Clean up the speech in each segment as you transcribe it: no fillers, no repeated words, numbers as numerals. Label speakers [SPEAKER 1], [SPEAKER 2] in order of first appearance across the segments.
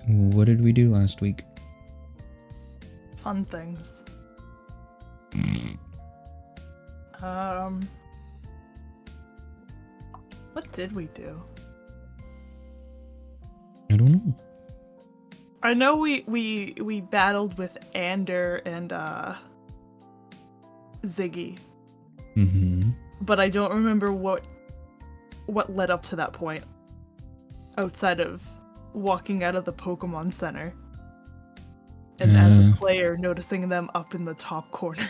[SPEAKER 1] What did we do last week?
[SPEAKER 2] Fun things. What did we do?
[SPEAKER 1] I don't know.
[SPEAKER 2] I know we battled with Ander and Ziggy.
[SPEAKER 1] Mm-hmm.
[SPEAKER 2] But I don't remember what led up to that point. Outside of walking out of the Pokemon Center. And as a player, noticing them up in the top corner.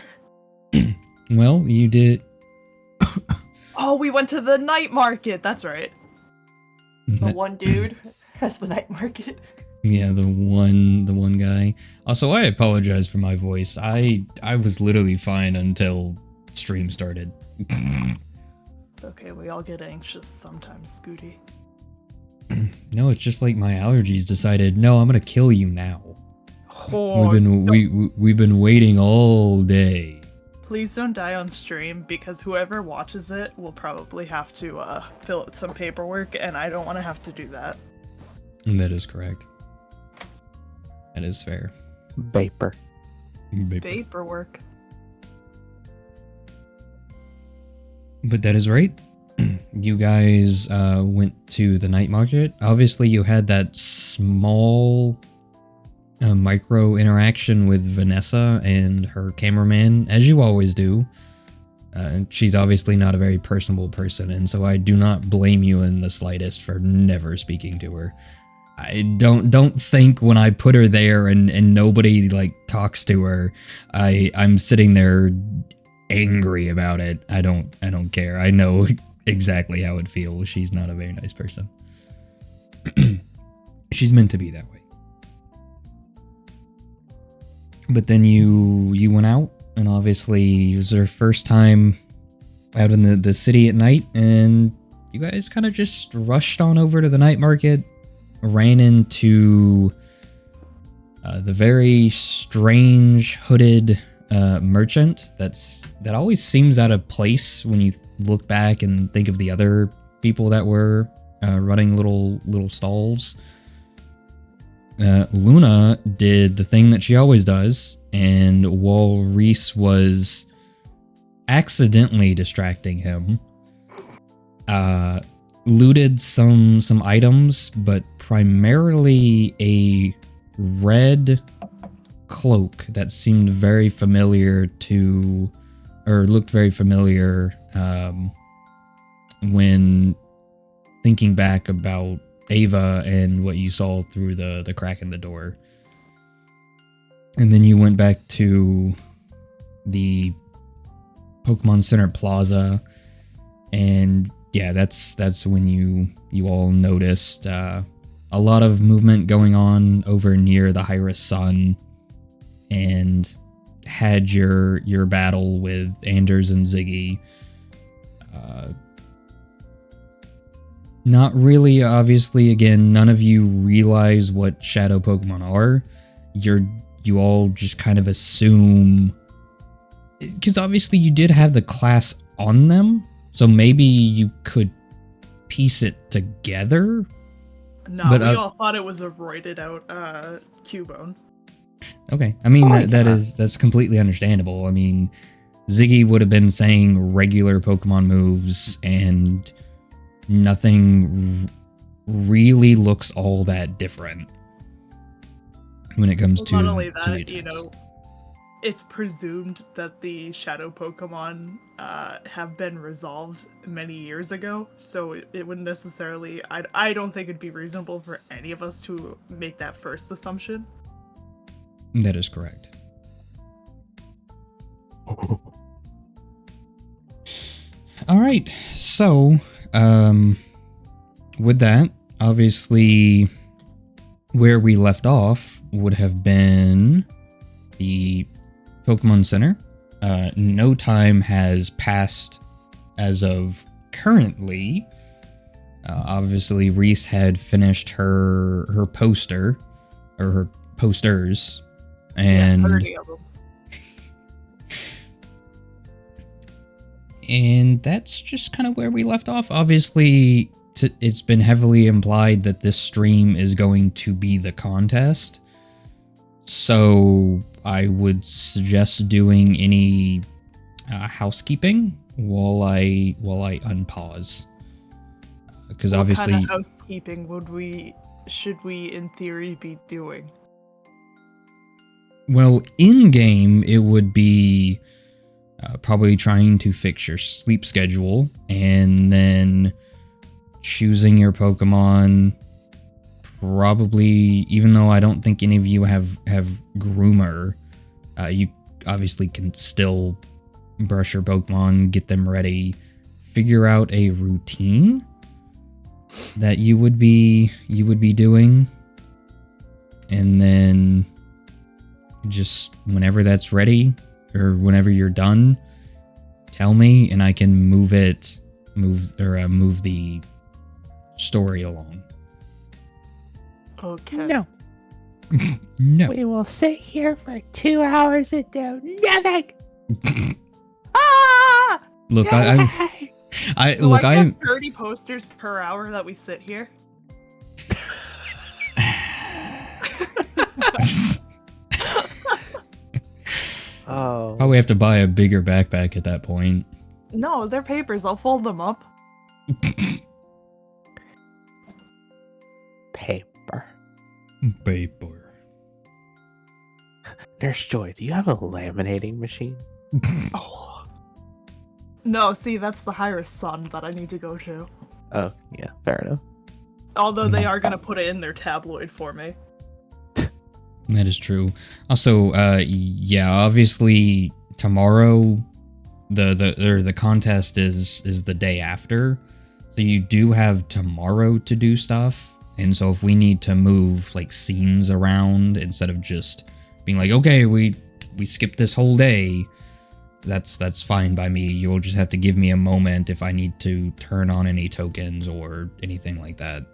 [SPEAKER 1] Well, you did...
[SPEAKER 2] Oh, we went to the night market! That's right.
[SPEAKER 3] The one dude has the night market.
[SPEAKER 1] Yeah, the one guy. Also, I apologize for my voice. I was literally fine until stream started.
[SPEAKER 2] It's okay, we all get anxious sometimes, Scooty.
[SPEAKER 1] No, it's just like my allergies decided, no, I'm gonna kill you now.
[SPEAKER 2] Oh,
[SPEAKER 1] we've been waiting all day.
[SPEAKER 2] Please don't die on stream, because whoever watches it will probably have to fill out some paperwork, and I don't want to have to do that.
[SPEAKER 1] And that is correct. That is fair.
[SPEAKER 4] Vapor.
[SPEAKER 2] Paperwork.
[SPEAKER 1] But that is right. You guys went to the night market. Obviously, you had that small micro interaction with Vanessa and her cameraman, as you always do. She's obviously not a very personable person, and so I do not blame you in the slightest for never speaking to her. I don't think when I put her there and nobody like talks to her, I'm sitting there angry about it. I don't care. I know exactly how it feels. She's not a very nice person. She's meant to be that way. But then you went out, and obviously it was her first time out in the city at night, and you guys kind of just rushed on over to the night market, ran into the very strange hooded merchant that always seems out of place when you look back and think of the other people that were running little stalls. Luna did the thing that she always does, and while Reese was accidentally distracting him, looted some items, but primarily a red cloak that seemed very familiar to, or looked very familiar when thinking back about Ava and what you saw through the crack in the door. And then you went back to the Pokemon Center Plaza, and yeah, that's when you all noticed a lot of movement going on over near the Hyrus Sun, and had your battle with Anders and Ziggy. Not really, obviously. Again, none of you realize what shadow Pokemon are. You all just kind of assume, because obviously you did have the class on them, so maybe you could piece it together.
[SPEAKER 2] No,
[SPEAKER 1] but,
[SPEAKER 2] we all thought it was a roided out Cubone.
[SPEAKER 1] Okay, I mean that's completely understandable. I mean, Ziggy would have been saying regular Pokemon moves, and nothing really looks all that different when it comes to
[SPEAKER 2] not only that,
[SPEAKER 1] the
[SPEAKER 2] you know, it's presumed that the shadow Pokemon have been resolved many years ago, so it wouldn't necessarily, I don't think it'd be reasonable for any of us to make that first assumption.
[SPEAKER 1] That is correct. All right, so with that, obviously, where we left off would have been the Pokemon Center. No time has passed as of currently. Obviously, Reese had finished her poster, or her posters, and
[SPEAKER 2] yeah, 30 of them.
[SPEAKER 1] And that's just kind of where we left off. Obviously, it's been heavily implied that this stream is going to be the contest. So I would suggest doing any housekeeping while I unpause. Because obviously,
[SPEAKER 2] what kind of housekeeping should we in theory be doing?
[SPEAKER 1] well, in game it would be probably trying to fix your sleep schedule and then choosing your Pokemon. Probably, even though I don't think any of you have groomer, you obviously can still brush your Pokemon, get them ready, figure out a routine that you would be doing, and then just whenever that's ready or whenever you're done, tell me and I can move the story along.
[SPEAKER 2] Okay.
[SPEAKER 4] No.
[SPEAKER 1] No.
[SPEAKER 4] We will sit here for 2 hours and do nothing. Ah!
[SPEAKER 1] Look,
[SPEAKER 4] Yay!
[SPEAKER 2] Will I
[SPEAKER 1] I'm
[SPEAKER 2] get 30 posters per hour that we sit here?
[SPEAKER 4] Oh.
[SPEAKER 1] probably have to buy a bigger backpack at that point.
[SPEAKER 2] No, they're papers. I'll fold them up.
[SPEAKER 4] Paper.
[SPEAKER 1] Paper.
[SPEAKER 4] Nurse Joy, do you have a laminating machine?
[SPEAKER 2] Oh. No, see, that's the Hyrus son that I need to go to.
[SPEAKER 4] Oh, yeah, fair enough.
[SPEAKER 2] Although they are gonna put it in their tabloid for me.
[SPEAKER 1] That is true. Also, yeah, obviously tomorrow the contest is the day after. So you do have tomorrow to do stuff. And so if we need to move like scenes around instead of just being like, okay, we skipped this whole day, that's fine by me. You'll just have to give me a moment if I need to turn on any tokens or anything like that.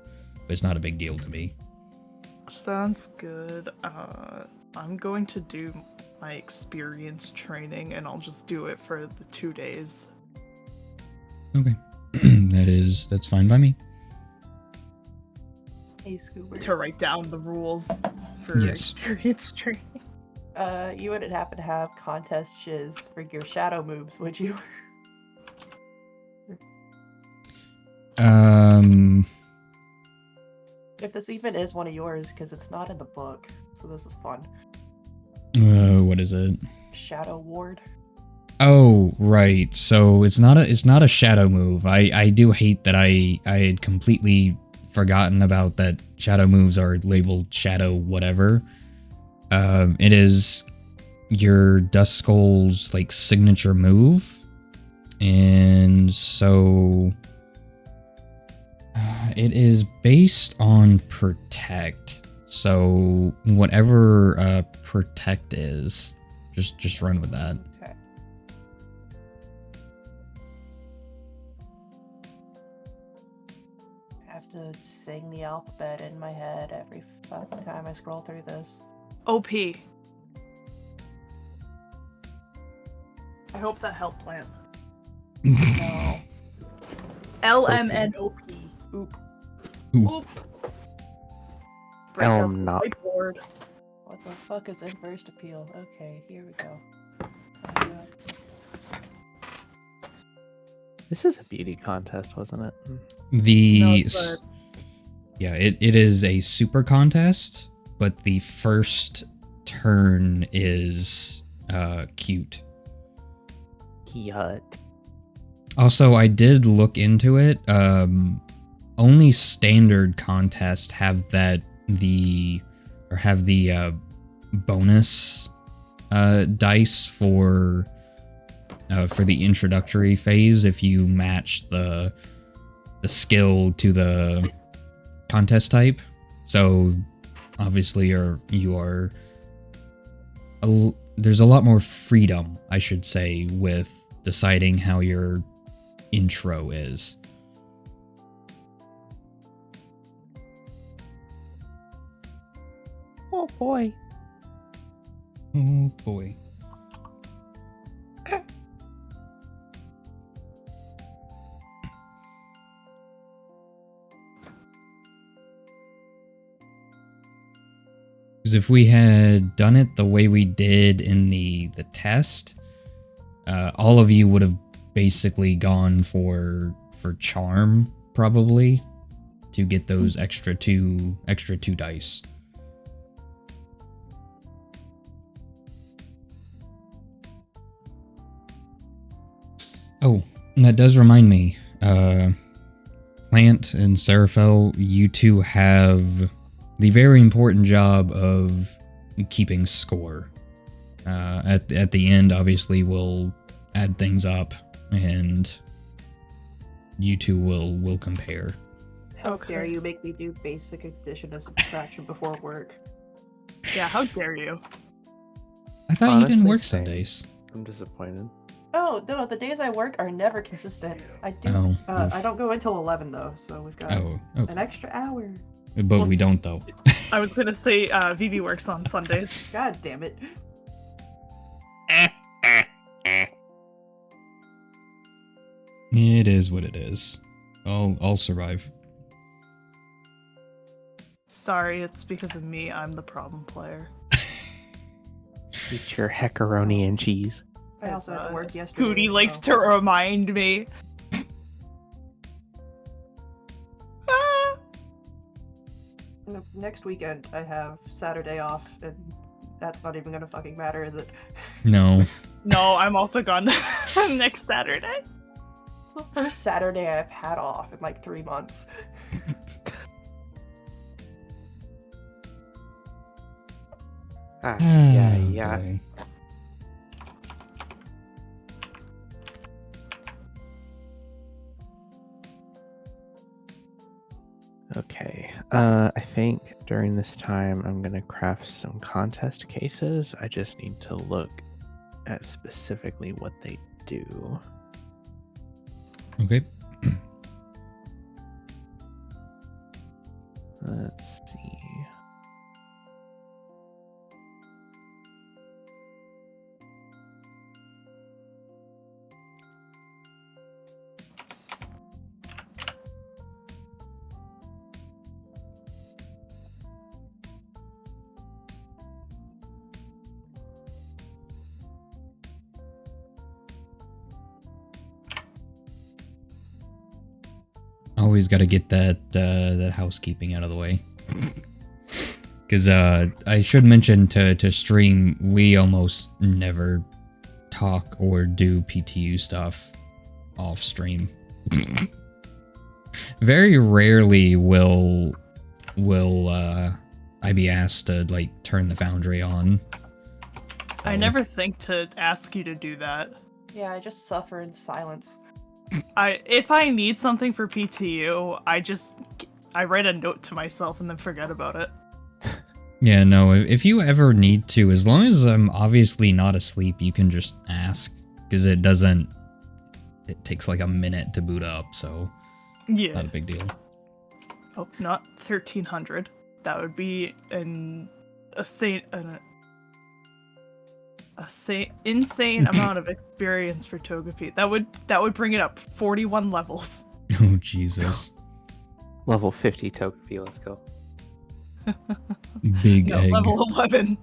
[SPEAKER 1] But it's not a big deal to me.
[SPEAKER 2] Sounds good. I'm going to do my experience training and I'll just do it for the 2 days.
[SPEAKER 1] Okay. That's fine by me.
[SPEAKER 3] Hey, Scoober.
[SPEAKER 2] To write down the rules for
[SPEAKER 1] Yes.
[SPEAKER 2] experience training.
[SPEAKER 3] You wouldn't happen to have contest shiz for your shadow moves, would you? If this even is one of yours, because it's not in the book, so this is fun.
[SPEAKER 1] What is it?
[SPEAKER 3] Shadow Ward.
[SPEAKER 1] Oh, right. So it's not a shadow move. I do hate that I had completely forgotten about that shadow moves are labeled shadow whatever. It is your Duskull's like signature move. And so it is based on protect. So whatever protect is, just run with that.
[SPEAKER 3] Okay. I have to sing the alphabet in my head every fucking time I scroll through this.
[SPEAKER 2] OP. I hope that helped, Plant.
[SPEAKER 3] No.
[SPEAKER 2] LMNOP.
[SPEAKER 3] Oop.
[SPEAKER 2] Oop. Break up
[SPEAKER 4] Elm
[SPEAKER 2] the
[SPEAKER 4] not.
[SPEAKER 2] whiteboard.
[SPEAKER 3] What the fuck is inverse appeal? Okay, here we go.
[SPEAKER 4] This is a beauty contest, wasn't it?
[SPEAKER 1] The
[SPEAKER 2] No,
[SPEAKER 1] yeah, it is a super contest, but the first turn is cute.
[SPEAKER 4] Yut.
[SPEAKER 1] Also, I did look into it. Only standard contests have the bonus dice for the introductory phase if you match the skill to the contest type. So obviously there's a lot more freedom, I should say, with deciding how your intro is.
[SPEAKER 4] Oh boy.
[SPEAKER 1] Oh boy. Because if we had done it the way we did in the test, all of you would have basically gone for charm, probably, to get those extra two dice. Oh, and that does remind me, Plant and Seraphel, you two have the very important job of keeping score. At the end, obviously, we'll add things up, and you two will compare.
[SPEAKER 3] How
[SPEAKER 2] Okay.
[SPEAKER 3] dare you make me do basic addition and subtraction before work?
[SPEAKER 2] Yeah, how dare you?
[SPEAKER 1] I thought you didn't
[SPEAKER 5] Honestly,
[SPEAKER 1] work
[SPEAKER 5] same.
[SPEAKER 1] Sundays.
[SPEAKER 5] I'm disappointed.
[SPEAKER 3] Oh, no, the days I work are never consistent. I do.
[SPEAKER 1] Oh,
[SPEAKER 3] I
[SPEAKER 1] oof.
[SPEAKER 3] don't go until 11, though, so we've got
[SPEAKER 1] Oh,
[SPEAKER 3] an extra hour.
[SPEAKER 1] but we don't though.
[SPEAKER 2] I was gonna say Vivi works on Sundays.
[SPEAKER 3] God damn it.
[SPEAKER 1] It is what it is. I'll survive.
[SPEAKER 2] Sorry, it's because of me. I'm the problem player.
[SPEAKER 5] Eat your heckaroni and cheese.
[SPEAKER 3] I also had to work yesterday.
[SPEAKER 2] Scooty likes
[SPEAKER 3] so-
[SPEAKER 2] to remind me. Ah!
[SPEAKER 3] Next weekend, I have Saturday off, and that's not even gonna fucking matter, is it?
[SPEAKER 1] No.
[SPEAKER 2] No, I'm also gone next Saturday.
[SPEAKER 3] It's the first Saturday I've had off in like 3 months.
[SPEAKER 5] Yeah.
[SPEAKER 1] Boy.
[SPEAKER 5] Okay. I think during this time I'm gonna craft some contest cases. I just need to look at specifically what they do.
[SPEAKER 1] Okay.
[SPEAKER 5] Let's see.
[SPEAKER 1] Always got to get that housekeeping out of the way. Because I should mention to stream, we almost never talk or do PTU stuff off stream. Very rarely will I be asked to like turn the foundry on.
[SPEAKER 2] I never think to ask you to do that.
[SPEAKER 3] Yeah, I just suffer in silence.
[SPEAKER 2] If I need something for PTU, I write a note to myself and then forget about it.
[SPEAKER 1] Yeah, no, if you ever need to, as long as I'm obviously not asleep, you can just ask, because it takes like a minute to boot up, so
[SPEAKER 2] Yeah.
[SPEAKER 1] not a big deal.
[SPEAKER 2] Oh, not 1300. That would be insane amount of experience for Togepi. That would bring it up 41 levels.
[SPEAKER 1] Oh, Jesus.
[SPEAKER 5] Level 50 Togepi, let's go.
[SPEAKER 1] Big
[SPEAKER 2] No,
[SPEAKER 1] egg.
[SPEAKER 2] level 11.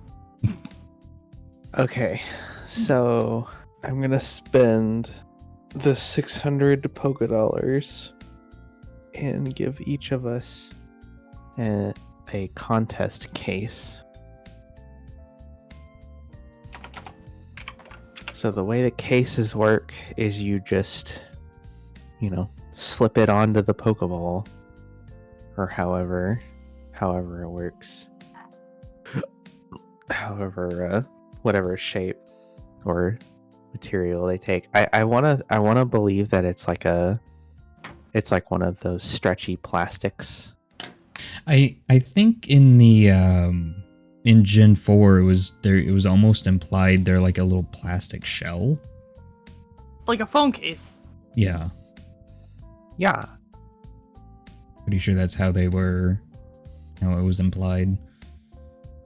[SPEAKER 5] Okay, so I'm gonna spend the 600 Poké Dollars and give each of us a contest case. So the way the cases work is you just, slip it onto the Pokeball, or however it works. However, whatever shape or material they take. I wanna believe that it's like one of those stretchy plastics.
[SPEAKER 1] I think in the in Gen 4 it was almost implied they're like a little plastic shell.
[SPEAKER 2] Like a phone case.
[SPEAKER 1] Yeah.
[SPEAKER 5] Yeah.
[SPEAKER 1] Pretty sure that's how it was implied.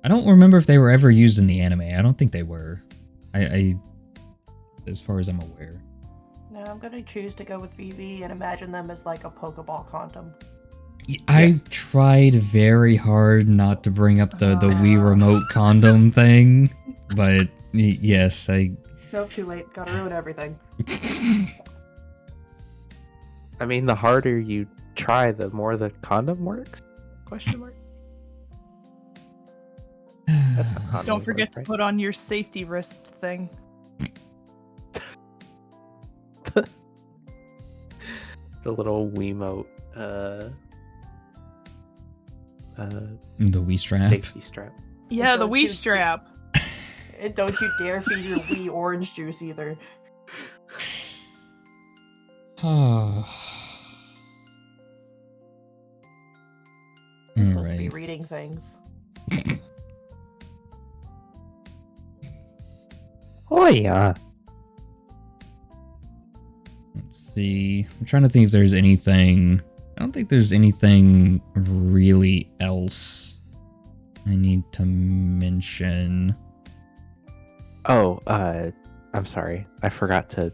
[SPEAKER 1] I don't remember if they were ever used in the anime. I don't think they were. I as far as I'm aware.
[SPEAKER 3] No, I'm gonna choose to go with VV and imagine them as like a Pokeball condom.
[SPEAKER 1] I tried very hard not to bring up the Wii
[SPEAKER 2] Ah.
[SPEAKER 1] Remote condom thing, but yes,
[SPEAKER 3] Nope, too late. Gotta ruin everything.
[SPEAKER 5] I mean, the harder you try, the more the condom works? Question mark? That's how condoms
[SPEAKER 2] Don't forget
[SPEAKER 5] work,
[SPEAKER 2] to
[SPEAKER 5] right?
[SPEAKER 2] put on your safety wrist thing.
[SPEAKER 5] The little Wiimote
[SPEAKER 1] the Wii strap.
[SPEAKER 5] safety strap.
[SPEAKER 2] Yeah, the
[SPEAKER 3] Don't
[SPEAKER 2] Wii
[SPEAKER 3] you-
[SPEAKER 2] strap.
[SPEAKER 3] And don't you dare feed your Wii orange juice either.
[SPEAKER 1] All
[SPEAKER 3] You're supposed to be
[SPEAKER 1] right.
[SPEAKER 3] reading things.
[SPEAKER 5] Oh yeah.
[SPEAKER 1] Let's see. I'm trying to think if there's anything. I don't think there's anything really else I need to mention.
[SPEAKER 5] Oh, I'm sorry. I forgot to.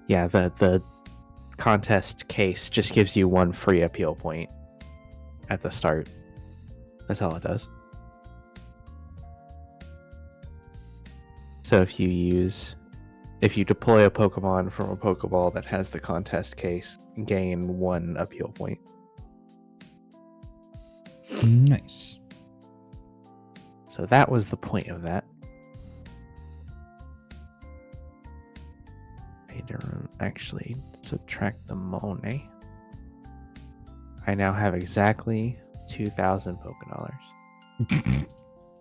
[SPEAKER 5] Yeah, the contest case just gives you one free appeal point at the start. That's all it does. So if you deploy a Pokemon from a Pokeball that has the contest case, gain one appeal point.
[SPEAKER 1] Nice.
[SPEAKER 5] So that was the point of that. I don't actually subtract the money. I now have exactly 2,000 Pokédollars.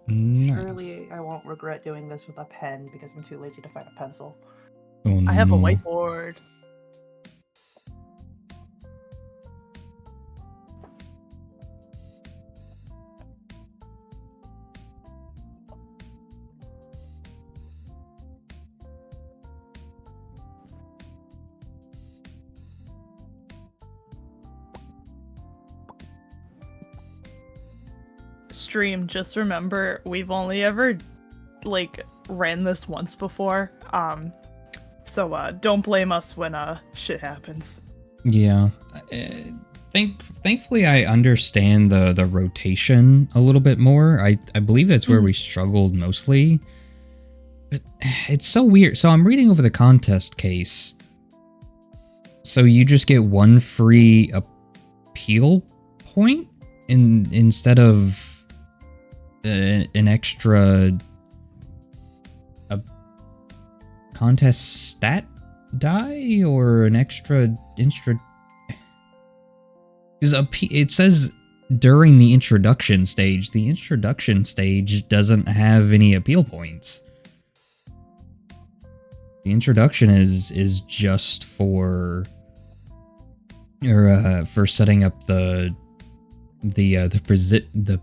[SPEAKER 1] Nice.
[SPEAKER 3] Surely I won't regret doing this with a pen because I'm too lazy to find a pencil.
[SPEAKER 1] Oh,
[SPEAKER 2] I have a
[SPEAKER 1] no.
[SPEAKER 2] whiteboard. Stream, just remember we've only ever ran this once before. So don't blame us when shit happens.
[SPEAKER 1] Yeah. Thankfully, I understand the rotation a little bit more. I believe that's where we struggled mostly. But it's so weird. So I'm reading over the contest case. So you just get one free appeal point instead of an extra contest stat die or an extra because it says during the introduction stage. The introduction stage doesn't have any appeal points. The introduction is just for setting up the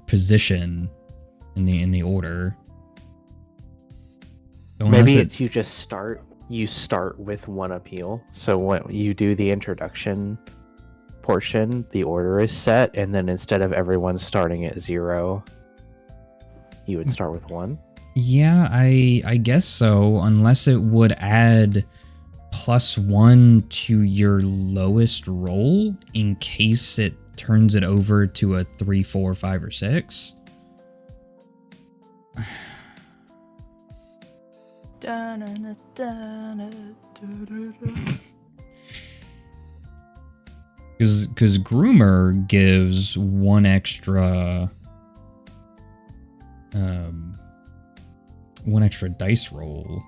[SPEAKER 1] position in the order. So
[SPEAKER 5] Maybe it's you start with one appeal. So when you do the introduction portion, the order is set, and then instead of everyone starting at 0, you would start with 1.
[SPEAKER 1] Yeah, I guess so, unless it would add +1 to your lowest roll in case it turns it over to a 3, 4, 5, or 6. Because Groomer gives one extra dice roll.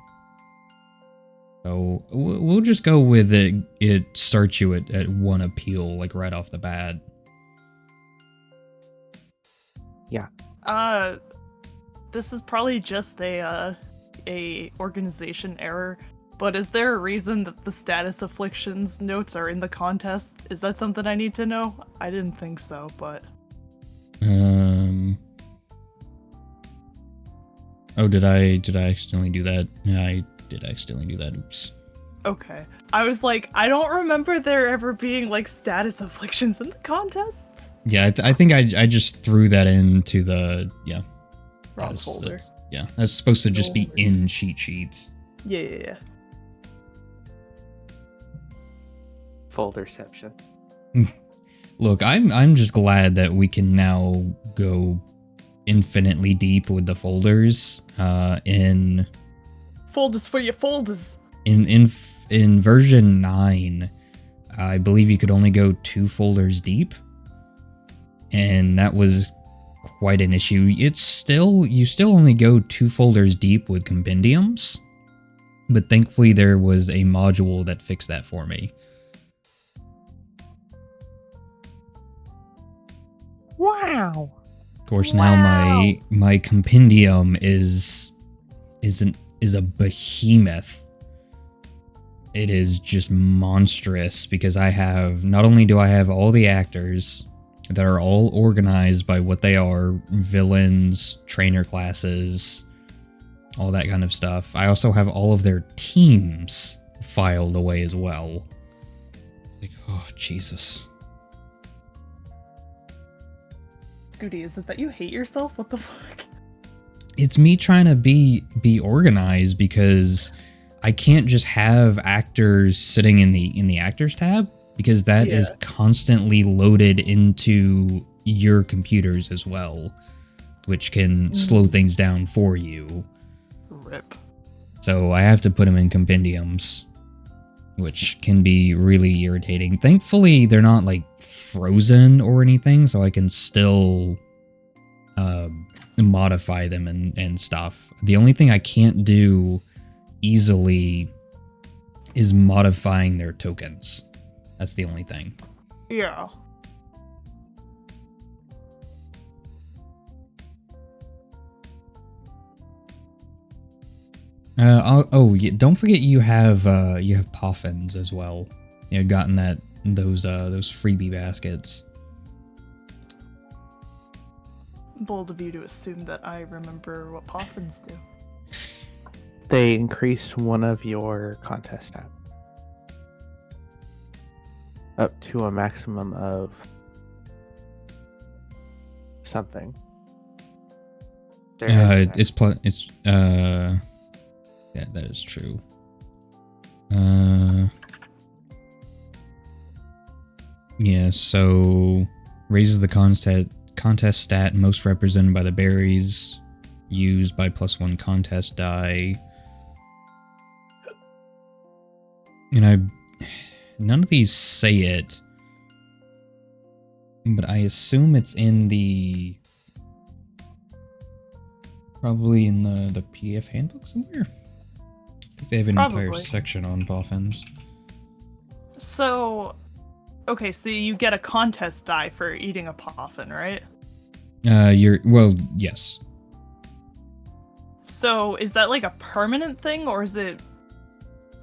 [SPEAKER 1] So we'll just go with it. It starts you at 1 appeal, like right off the bat.
[SPEAKER 5] Yeah.
[SPEAKER 2] This is probably just a organization error, but is there a reason that the status afflictions notes are in the contest? Is that something I need to know? I didn't think so, but
[SPEAKER 1] Oh, did I accidentally do that? Yeah, I did accidentally do that. Oops.
[SPEAKER 2] okay. I was like, I don't remember there ever being like status afflictions in the contests.
[SPEAKER 1] Yeah, I think I just threw that into the
[SPEAKER 2] Wrong
[SPEAKER 1] that's-
[SPEAKER 2] folder.
[SPEAKER 1] that's- yeah, that's supposed to just be in cheat sheets.
[SPEAKER 2] Yeah.
[SPEAKER 5] Folderception.
[SPEAKER 1] Look, I'm just glad that we can now go infinitely deep with the folders. In
[SPEAKER 2] Folders for your folders.
[SPEAKER 1] in version 9, I believe you could only go 2 folders deep, and that was quite an issue. You still only go 2 folders deep with compendiums, but thankfully there was a module that fixed that for me.
[SPEAKER 4] Wow.
[SPEAKER 1] Of course, now my compendium is a behemoth. It is just monstrous because not only do I have all the actors that are all organized by what they are, villains, trainer classes, all that kind of stuff. I also have all of their teams filed away as well. Like, oh, Jesus.
[SPEAKER 2] Scooty, is it that you hate yourself? What the fuck?
[SPEAKER 1] It's me trying to be organized because I can't just have actors sitting in the actors tab, because that is constantly loaded into your computers as well, which can slow things down for you.
[SPEAKER 2] Rip.
[SPEAKER 1] So I have to put them in compendiums, which can be really irritating. Thankfully, they're not like frozen or anything, so I can still modify them and stuff. The only thing I can't do easily is modifying their tokens. That's the only thing.
[SPEAKER 2] Yeah.
[SPEAKER 1] Yeah, don't forget you have poffins as well. You've gotten those freebie baskets.
[SPEAKER 2] Bold of you to assume that I remember what poffins do.
[SPEAKER 5] They increase one of your contest stats up to a maximum of something.
[SPEAKER 1] Yeah, that is true. Yeah, so raises the contest stat most represented by the berries used by +1 contest die. And none of these say it, but I assume it's in probably in the PDF handbook somewhere. I think they have an entire section on boffins.
[SPEAKER 2] So, okay, so you get a contest die for eating a poffin, right?
[SPEAKER 1] Yes.
[SPEAKER 2] So, is that like a permanent thing, or is it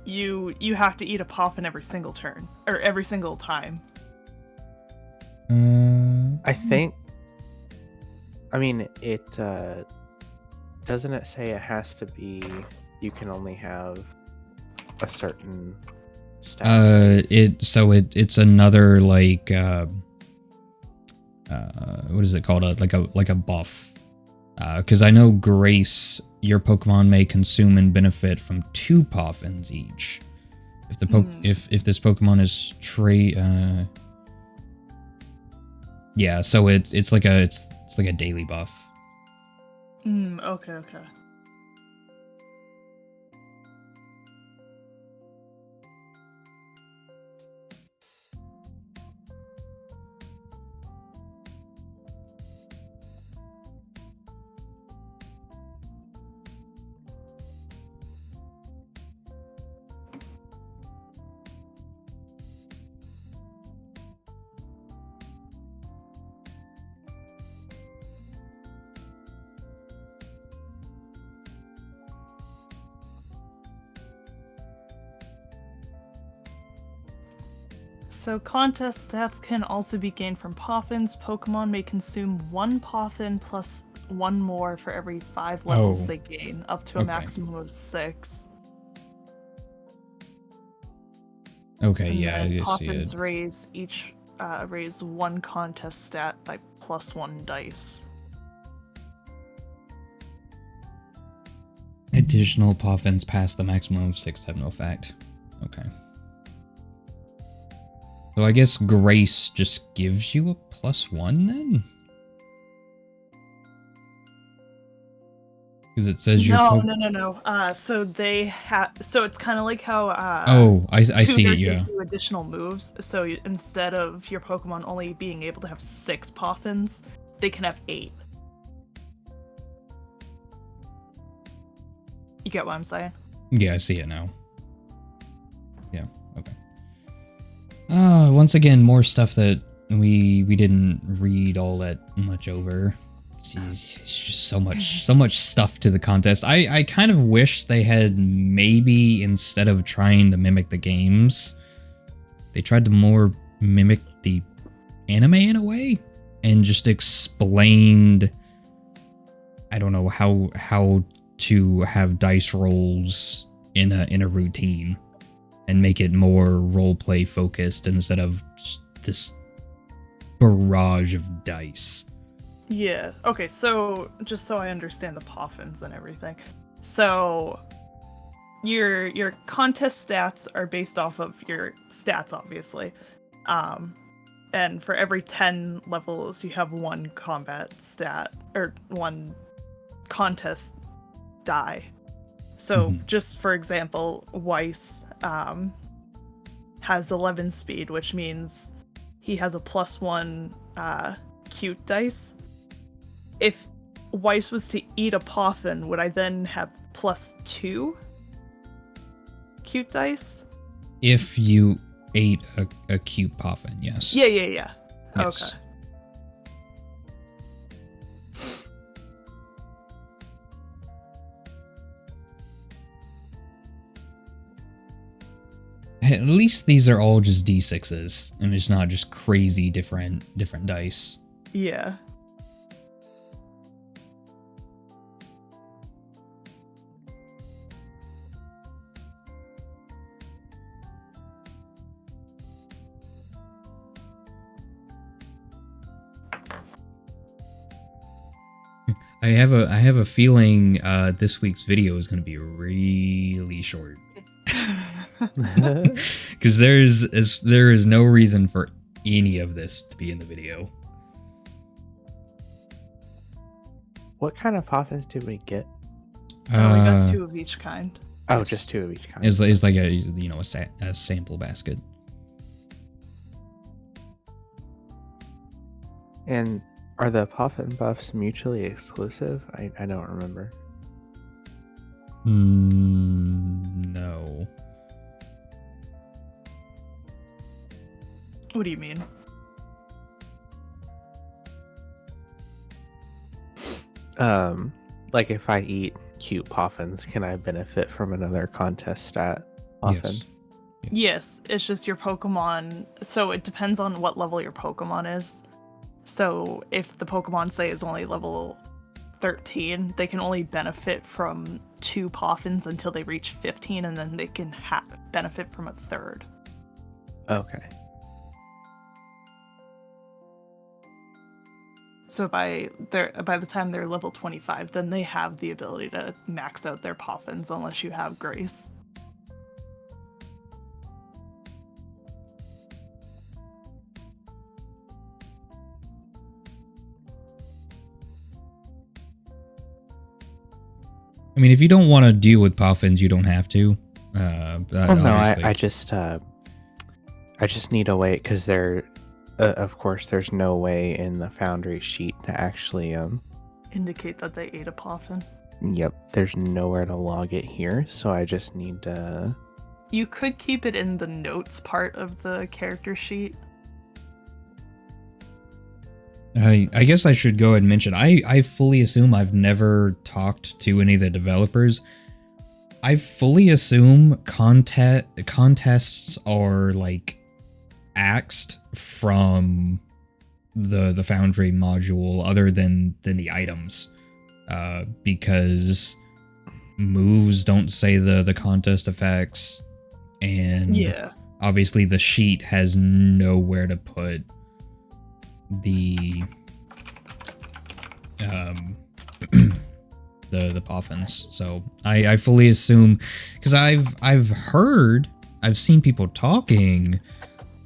[SPEAKER 2] you have to eat a poffin every single turn or every single time?
[SPEAKER 5] I think. I mean, it doesn't it say it has to be. You can only have a certain stat.
[SPEAKER 1] It's another like what is it called? Like a buff. Because I know Grace, your Pokemon may consume and benefit from 2 poffins each. If the if this Pokemon is yeah, so it's like a daily buff.
[SPEAKER 2] Okay. So contest stats can also be gained from poffins. Pokemon may consume 1 poffin plus 1 more for every 5 levels they gain, up to a maximum of 6.
[SPEAKER 1] Okay,
[SPEAKER 2] And
[SPEAKER 1] yeah, I see it.
[SPEAKER 2] poffins raise 1 contest stat by +1 dice.
[SPEAKER 1] Additional poffins past the maximum of 6 have no effect. Okay. So I guess Grace just gives you a +1 then? Because it says your
[SPEAKER 2] No. So they have. So it's kind of like how.
[SPEAKER 1] Oh, I see
[SPEAKER 2] Tutor
[SPEAKER 1] it. Yeah.
[SPEAKER 2] gives you additional moves. So instead of your Pokemon only being able to have 6 Poffins, they can have 8. You get what I'm saying?
[SPEAKER 1] Yeah, I see it now. Yeah. Okay. Once again, more stuff that we didn't read all that much over. It's just so much stuff to the contest. I kind of wish they had, maybe instead of trying to mimic the games, they tried to more mimic the anime in a way and just explained, I don't know, how to have dice rolls in a routine and make it more roleplay focused instead of just this barrage of dice.
[SPEAKER 2] Yeah. Okay, so just so I understand the Poffins and everything. So your contest stats are based off of your stats, obviously. And for every 10 levels, you have 1 combat stat, or 1 contest die. So just for example, Weiss has 11 speed, which means he has a +1 cute dice. If Weiss was to eat a Poffin, would I then have +2 cute dice?
[SPEAKER 1] If you ate a cute Poffin, yes.
[SPEAKER 2] Yeah.
[SPEAKER 1] Yes.
[SPEAKER 2] Okay.
[SPEAKER 1] At least these are all just D6s, and it's not just crazy different dice.
[SPEAKER 2] Yeah.
[SPEAKER 1] I have a feeling this week's video is going to be really short. Because there is no reason for any of this to be in the video.
[SPEAKER 5] What kind of Poffins did we get?
[SPEAKER 2] We got 2 of each kind.
[SPEAKER 5] Oh,
[SPEAKER 1] Yes.
[SPEAKER 5] just 2 of each kind.
[SPEAKER 1] It's like a sample basket.
[SPEAKER 5] And are the Poffin buffs mutually exclusive? I don't remember.
[SPEAKER 1] No.
[SPEAKER 2] What do you mean?
[SPEAKER 5] Like if I eat cute Poffins, can I benefit from another contest stat Poffin?
[SPEAKER 1] Yes.
[SPEAKER 2] Yes, it's just your Pokemon. So it depends on what level your Pokemon is. So if the Pokemon, say, is only level 13, they can only benefit from 2 Poffins until they reach 15, and then they can benefit from a 3rd.
[SPEAKER 5] Okay.
[SPEAKER 2] So by the time they're level 25, then they have the ability to max out their Poffins unless you have Grace.
[SPEAKER 1] I mean, if you don't want to deal with Poffins, you don't have to.
[SPEAKER 5] No, I just need to wait because of course, there's no way in the Foundry sheet to actually
[SPEAKER 2] Indicate that they ate a Poffin.
[SPEAKER 5] Yep, there's nowhere to log it here, so I just need to.
[SPEAKER 2] You could keep it in the notes part of the character sheet.
[SPEAKER 1] I guess I should go ahead and mention, I fully assume I've never talked to any of the developers. I fully assume contests are like axed from the Foundry module other than the items. Because moves don't say the contest effects, and
[SPEAKER 2] Yeah.
[SPEAKER 1] obviously the sheet has nowhere to put the the Poffins. So I fully assume, because I've seen people talking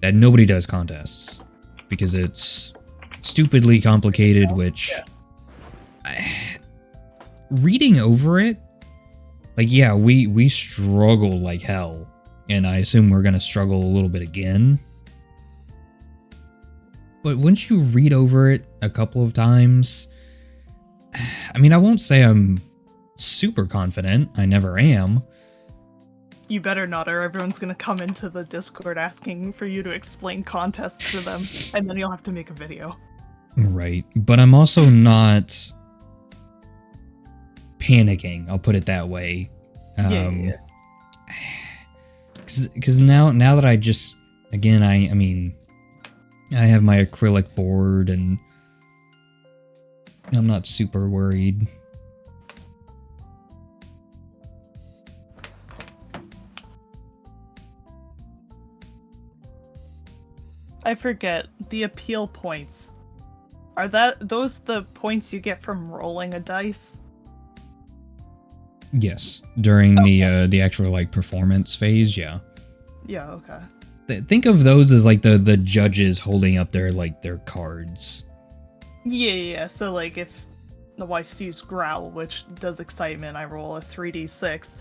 [SPEAKER 1] that nobody does contests because it's stupidly complicated, which reading over it, like, yeah, we struggle like hell, and I assume we're gonna struggle a little bit again. But once you read over it a couple of times, I mean, I won't say I'm super confident. I never am.
[SPEAKER 2] You better not, or everyone's gonna come into the Discord asking for you to explain contests to them, and then you'll have to make a video.
[SPEAKER 1] Right, but I'm also not panicking, I'll put it that way. Because now that I just, again, I mean, I have my acrylic board, and I'm not super worried.
[SPEAKER 2] I forget, the appeal points. Are those the points you get from rolling a dice?
[SPEAKER 1] Yes, during the actual like performance phase, yeah.
[SPEAKER 2] Yeah, okay.
[SPEAKER 1] Think of those as like the judges holding up their cards.
[SPEAKER 2] Yeah. So like if the wife's use growl, which does excitement, I roll a 3d6.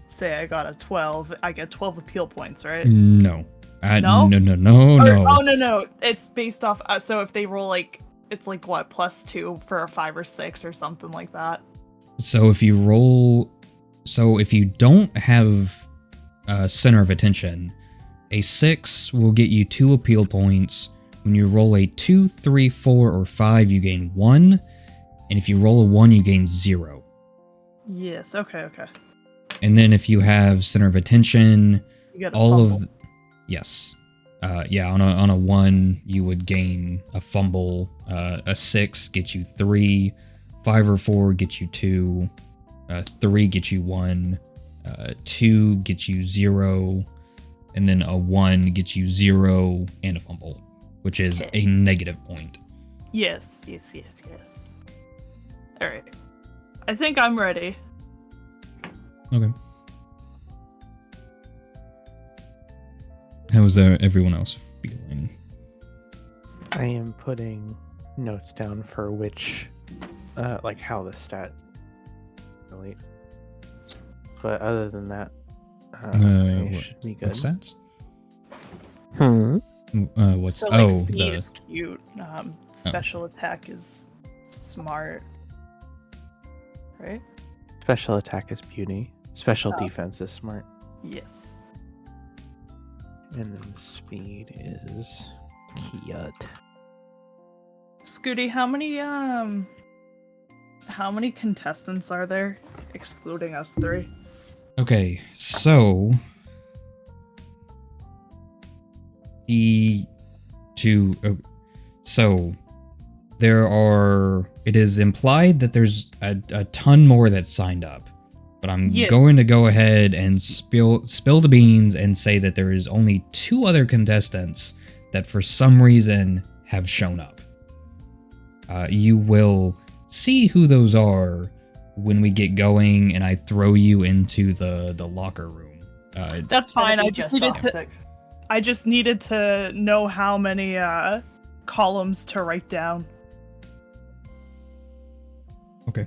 [SPEAKER 2] Say I got a 12, I get 12 appeal points, right?
[SPEAKER 1] No.
[SPEAKER 2] No?
[SPEAKER 1] No.
[SPEAKER 2] Oh no. It's based off. So if they roll like, it's like what, +2 for a 5 or 6 or something like that.
[SPEAKER 1] So if you don't have center of attention, a 6 will get you 2 appeal points. When you roll a 2, 3, 4, or 5, you gain 1. And if you roll a 1, you gain 0.
[SPEAKER 2] Yes, okay.
[SPEAKER 1] And then if you have center of attention,
[SPEAKER 2] You get a
[SPEAKER 1] all
[SPEAKER 2] fumble.
[SPEAKER 1] of... Yes. On a 1, you would gain a fumble. A 6 gets you 3. 5 or 4 gets you 2. 3 gets you 1. 2 gets you 0. And then a 1 gets you 0 and a fumble, which is a negative point.
[SPEAKER 2] Yes. Alright. I think I'm ready.
[SPEAKER 1] Okay. How is everyone else feeling?
[SPEAKER 5] I am putting notes down for which, like how the stats relate. But other than that, I should be good.
[SPEAKER 1] What stats? What's
[SPEAKER 2] So like speed
[SPEAKER 1] the
[SPEAKER 2] is cute. Special attack is smart. Right?
[SPEAKER 5] Special attack is beauty. Special defense is smart.
[SPEAKER 2] Yes.
[SPEAKER 5] And then speed is cute.
[SPEAKER 2] Scooty, how many contestants are there, excluding us 3?
[SPEAKER 1] Okay, so there are. It is implied that there's a ton more that signed up, but I'm going to go ahead and spill the beans and say that there is only 2 other contestants that for some reason have shown up. You will see who those are when we get going, and I throw you into the locker room.
[SPEAKER 2] That's fine.
[SPEAKER 3] Toxic.
[SPEAKER 2] I just needed to know how many columns to write down.
[SPEAKER 1] Okay.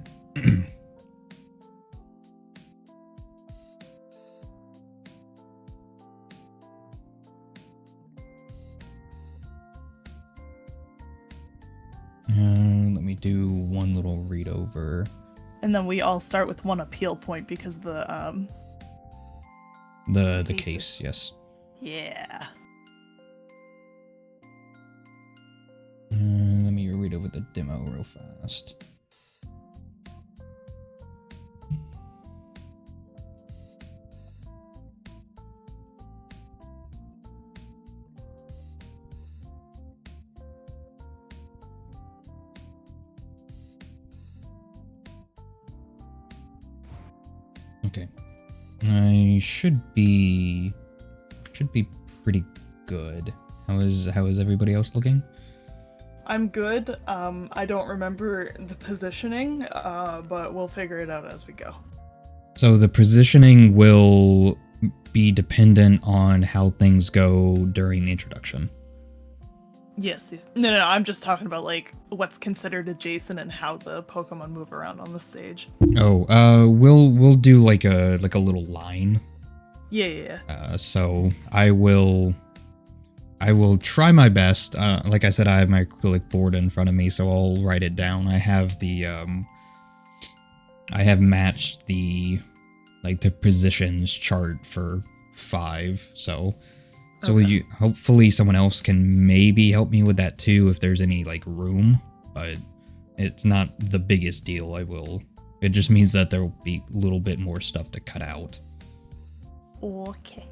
[SPEAKER 1] Let me do one little read over.
[SPEAKER 2] And then we all start with 1 appeal point because the
[SPEAKER 1] case, yes.
[SPEAKER 2] Yeah.
[SPEAKER 1] Let me read over the demo real fast. Okay. I should be pretty good. How is everybody else looking?
[SPEAKER 2] I'm good. I don't remember the positioning, but we'll figure it out as we go.
[SPEAKER 1] So the positioning will be dependent on how things go during the introduction.
[SPEAKER 2] Yes. No, I'm just talking about like what's considered adjacent and how the Pokemon move around on the stage.
[SPEAKER 1] Oh, we'll do like a little line.
[SPEAKER 2] Yeah.
[SPEAKER 1] So I will try my best. Like I said, I have my acrylic board in front of me, so I'll write it down. I have the I have matched the positions chart for 5. So
[SPEAKER 2] Okay.
[SPEAKER 1] you hopefully someone else can maybe help me with that too if there's any like room, but it's not the biggest deal. It just means that there will be a little bit more stuff to cut out.
[SPEAKER 2] Okay.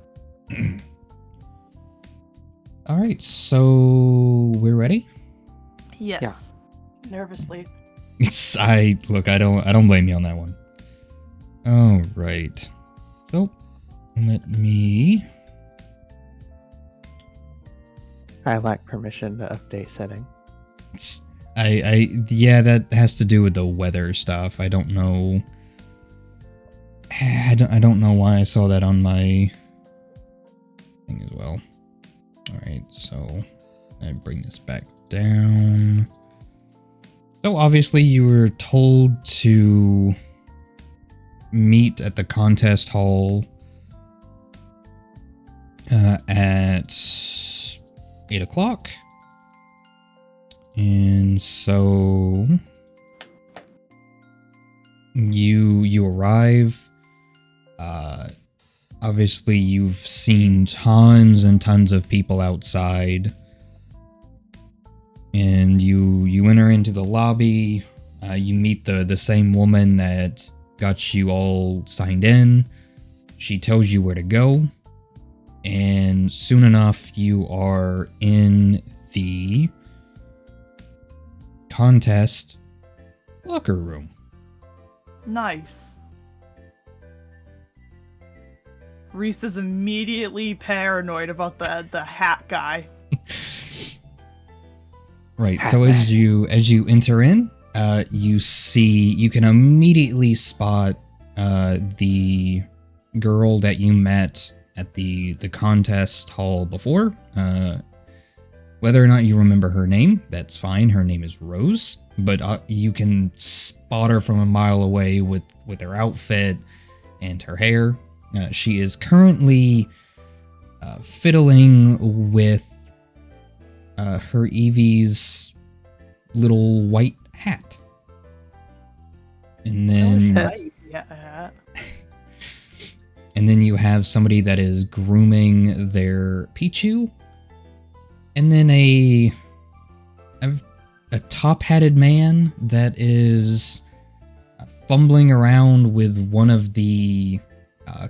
[SPEAKER 1] All right, so we're ready.
[SPEAKER 2] Yes.
[SPEAKER 3] Nervously.
[SPEAKER 1] I don't blame you on that one. All right. So let me.
[SPEAKER 5] I lack permission to update setting.
[SPEAKER 1] Yeah, that has to do with the weather stuff. I don't know. I don't know why I saw that on my thing as well. All right, so I bring this back down. So obviously you were told to meet at the contest hall at 8 o'clock. And so you arrive. Obviously you've seen tons and tons of people outside. And you enter into the lobby. You meet the same woman that got you all signed in. She tells you where to go. And soon enough, you are in the contest locker room.
[SPEAKER 2] Nice. Reese is immediately paranoid about the hat guy.
[SPEAKER 1] Right. So as you enter in, you can immediately spot the girl that you met at the contest hall before. Whether or not you remember her name, that's fine. Her name is Rose, but you can spot her from a mile away with her outfit and her hair. She is currently fiddling with her Eevee's little white hat. And then
[SPEAKER 2] Yeah.
[SPEAKER 1] and then you have somebody that is grooming their Pichu. And then a top-hatted man that is fumbling around with one of the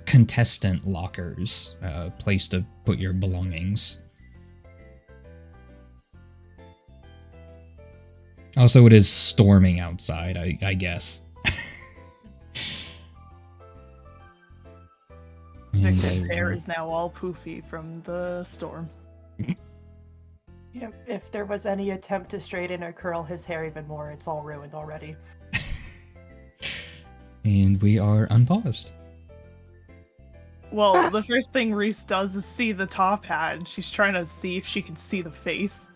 [SPEAKER 1] contestant lockers, place to put your belongings. Also, it is storming outside, I guess.
[SPEAKER 2] Victor's hair is now all poofy from the storm.
[SPEAKER 3] Yeah, if there was any attempt to straighten or curl his hair even more, it's all ruined already.
[SPEAKER 1] And we are unpaused.
[SPEAKER 2] Well, the first thing Reese does is see the top hat, and she's trying to see if she can see the face.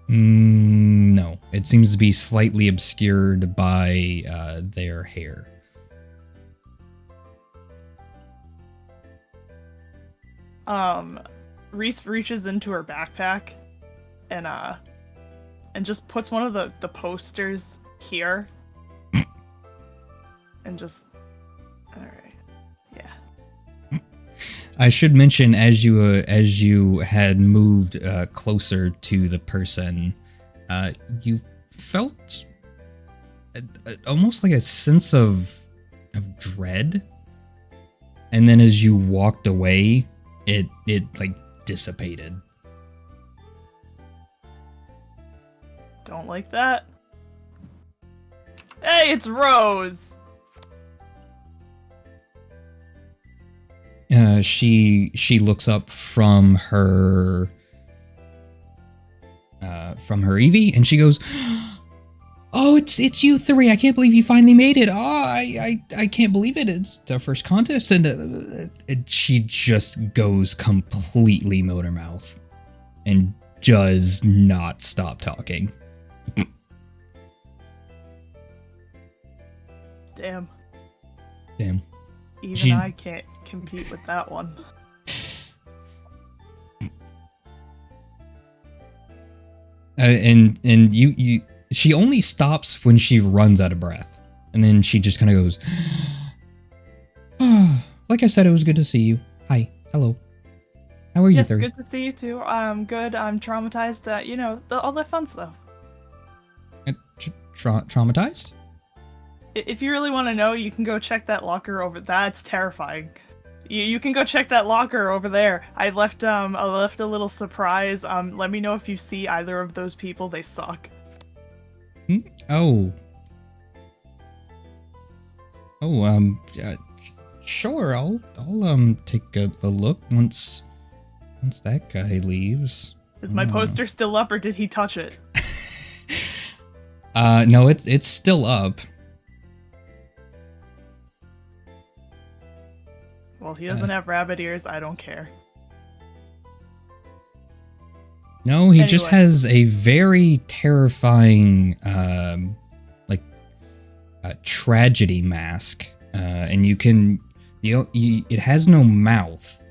[SPEAKER 1] No, it seems to be slightly obscured by their hair.
[SPEAKER 2] Reese reaches into her backpack and just puts one of the posters here. And just alright. Yeah.
[SPEAKER 1] I should mention, as you had moved closer to the person, you felt almost like a sense of dread, and then as you walked away, it like dissipated.
[SPEAKER 2] Don't like that. Hey, it's Rose.
[SPEAKER 1] She looks up from her Eevee, and she goes, "Oh, it's you three! I can't believe you finally made it! Oh, I can't believe it. It's our first contest, and she just goes completely motor mouth and does not stop talking.
[SPEAKER 2] Damn.
[SPEAKER 1] She-
[SPEAKER 2] I can't compete with that one.
[SPEAKER 1] And she only stops when she runs out of breath, and then she just kind of goes, like I said, it was good to see you. Hi, hello. How are you,
[SPEAKER 2] Yes,
[SPEAKER 1] three?
[SPEAKER 2] good to see you too. I'm good. I'm traumatized. All that fun stuff.
[SPEAKER 1] Traumatized?
[SPEAKER 2] If you really want to know, you can go check that locker over. That's terrifying. You can go check that locker over there. I left a little surprise. Let me know if you see either of those people. They suck.
[SPEAKER 1] Oh. Sure. I'll take a look once that guy leaves.
[SPEAKER 2] Is my poster still up, or did he touch it?
[SPEAKER 1] No, it's still up.
[SPEAKER 2] Well, he doesn't have rabbit ears. I don't care.
[SPEAKER 1] No, he just
[SPEAKER 2] Anyway.
[SPEAKER 1] has a very terrifying, tragedy mask, and it has no mouth,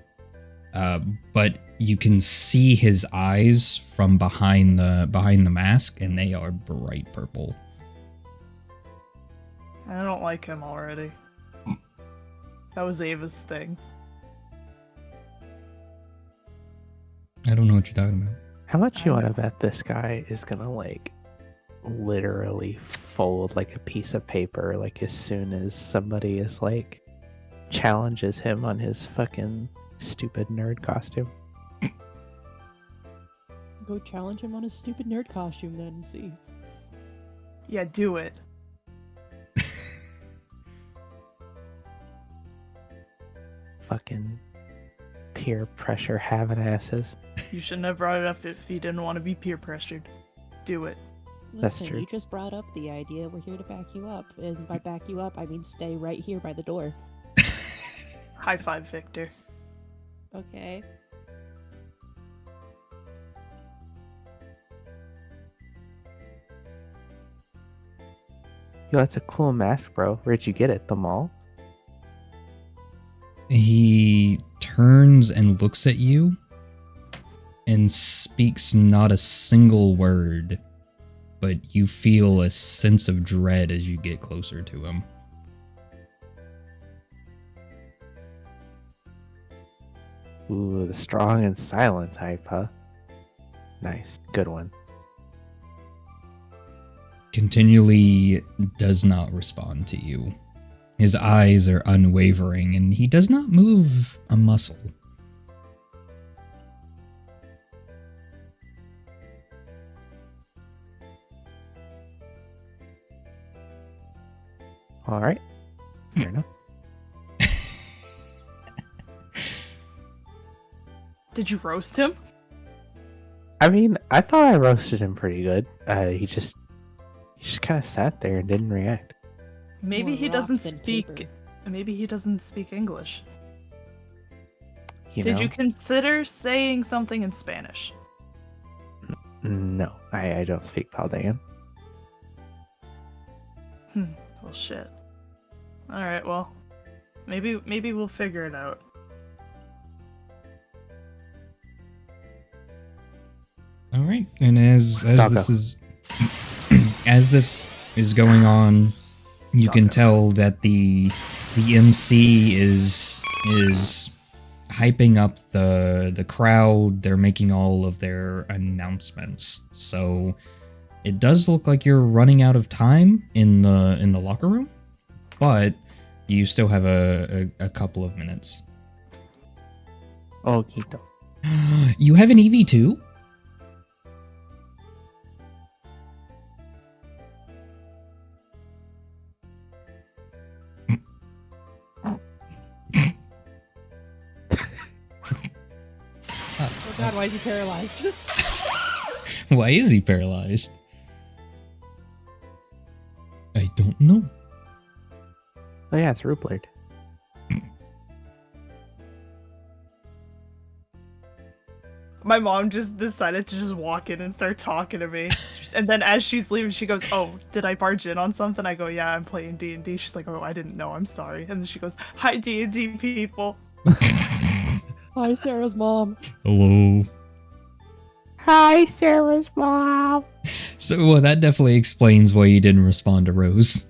[SPEAKER 1] but you can see his eyes from behind the mask, and they are bright purple.
[SPEAKER 2] I don't like him already. That was Ava's thing.
[SPEAKER 1] I don't know what you're talking about.
[SPEAKER 5] How much you
[SPEAKER 2] I
[SPEAKER 5] want to
[SPEAKER 2] know.
[SPEAKER 5] bet this guy is gonna like literally fold like a piece of paper like as soon as somebody is like challenges him on his fucking stupid nerd costume?
[SPEAKER 6] Go challenge him on his stupid nerd costume then and see.
[SPEAKER 2] Yeah, do it.
[SPEAKER 5] Fucking peer pressure having asses.
[SPEAKER 2] You shouldn't have brought it up if you didn't want to be peer pressured. Do it.
[SPEAKER 5] That's
[SPEAKER 6] Listen,
[SPEAKER 5] true.
[SPEAKER 6] you just brought up the idea. We're here to back you up. And by back you up, I mean stay right here by the door.
[SPEAKER 2] High five, Victor.
[SPEAKER 6] Okay.
[SPEAKER 5] Yo, that's a cool mask, bro. Where'd you get it? The mall?
[SPEAKER 1] He turns and looks at you and speaks not a single word, but you feel a sense of dread as you get closer to him.
[SPEAKER 5] Ooh, the strong and silent type, huh? Nice. Good one.
[SPEAKER 1] Continually does not respond to you. His eyes are unwavering, and he does not move a muscle.
[SPEAKER 5] Alright. Fair enough.
[SPEAKER 2] Did you roast him?
[SPEAKER 5] I mean, I thought I roasted him pretty good. He just kind of sat there and didn't react.
[SPEAKER 2] Maybe
[SPEAKER 6] More
[SPEAKER 2] he
[SPEAKER 6] rock
[SPEAKER 2] doesn't
[SPEAKER 6] than
[SPEAKER 2] speak.
[SPEAKER 6] paper.
[SPEAKER 2] Maybe he doesn't speak English.
[SPEAKER 5] You
[SPEAKER 2] Did
[SPEAKER 5] know?
[SPEAKER 2] you consider saying something in Spanish?
[SPEAKER 5] No, I don't speak Paldean.
[SPEAKER 2] Well, shit. All right. Well, maybe we'll figure it out.
[SPEAKER 1] All right, and as
[SPEAKER 5] Doggo.
[SPEAKER 1] this is as this is going on, you can
[SPEAKER 2] Doggo.
[SPEAKER 1] tell that the MC is hyping up the crowd. They're making all of their announcements. So it does look like you're running out of time in the locker room, but you still have a couple of minutes.
[SPEAKER 5] Oh, Quito.
[SPEAKER 1] You have an EV2?
[SPEAKER 6] Oh god, why is he paralyzed?
[SPEAKER 1] Why is he paralyzed? I don't know.
[SPEAKER 5] Oh yeah, it's Rublard.
[SPEAKER 2] My mom just decided to just walk in and start talking to me. And then as she's leaving, she goes, "Oh, did I barge in on something?" I go, "Yeah, I'm playing D&D." She's like, "Oh, I didn't know. I'm sorry." And then she goes, "Hi, D&D people."
[SPEAKER 6] Hi, Sarah's mom.
[SPEAKER 1] Hello.
[SPEAKER 4] Hi, Sarah's mom.
[SPEAKER 1] So well, that definitely explains why you didn't respond to Rose.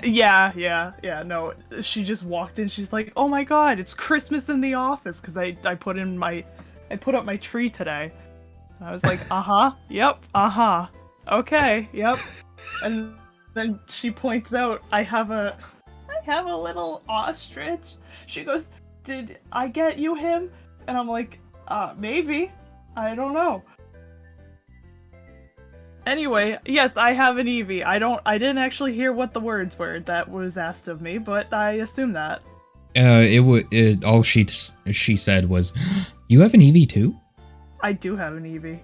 [SPEAKER 2] Yeah. No, she just walked in. She's like, "Oh my god, it's Christmas in the office," because I put up my tree today. And I was like, yep, okay, yep. And then she points out I have a little ostrich. She goes, "Did I get you him?" And I'm like, maybe. I don't know. Anyway, yes, I have an Eevee. I didn't actually hear what the words were that was asked of me, but I assume that.
[SPEAKER 1] All she said was, "You have an Eevee too?
[SPEAKER 2] I do have an Eevee.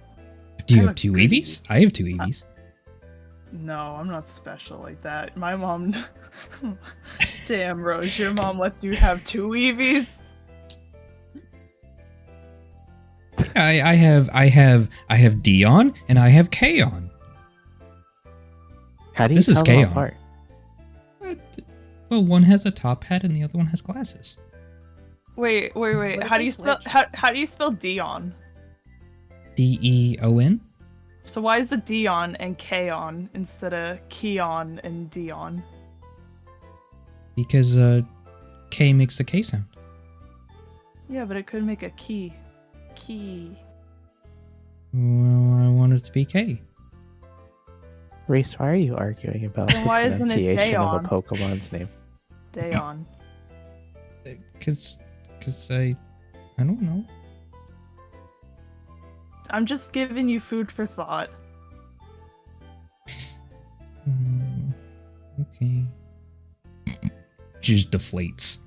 [SPEAKER 1] Do you
[SPEAKER 2] I'm
[SPEAKER 1] have
[SPEAKER 2] a
[SPEAKER 1] two
[SPEAKER 2] good
[SPEAKER 1] Eevees? I have two Eevees."
[SPEAKER 2] No, I'm not special like that. My mom... Damn, Rose, your mom lets you have two Eevees?
[SPEAKER 1] I have Dion and I have Kaon.
[SPEAKER 5] How do you
[SPEAKER 1] This is
[SPEAKER 5] tell them
[SPEAKER 1] Kaon.
[SPEAKER 5] apart?
[SPEAKER 1] Well, one has a top hat and the other one has glasses.
[SPEAKER 2] Wait.
[SPEAKER 6] if
[SPEAKER 2] How do
[SPEAKER 6] they
[SPEAKER 2] you spell
[SPEAKER 6] switch?
[SPEAKER 2] how do you spell Dion?
[SPEAKER 1] Deon?
[SPEAKER 2] So why is it Dion and Kaon instead of Keon and Dion?
[SPEAKER 1] Because K makes the K sound.
[SPEAKER 2] Yeah, but it could make a key.
[SPEAKER 1] Well, I want it to be K.
[SPEAKER 5] Reese, why are you arguing about
[SPEAKER 2] Then
[SPEAKER 5] the
[SPEAKER 2] why isn't it
[SPEAKER 5] pronunciation of a
[SPEAKER 2] Dayon?
[SPEAKER 5] Pokemon's name?
[SPEAKER 2] Dayon.
[SPEAKER 1] Cause I don't know.
[SPEAKER 2] I'm just giving you food for thought.
[SPEAKER 1] Okay. She just deflates.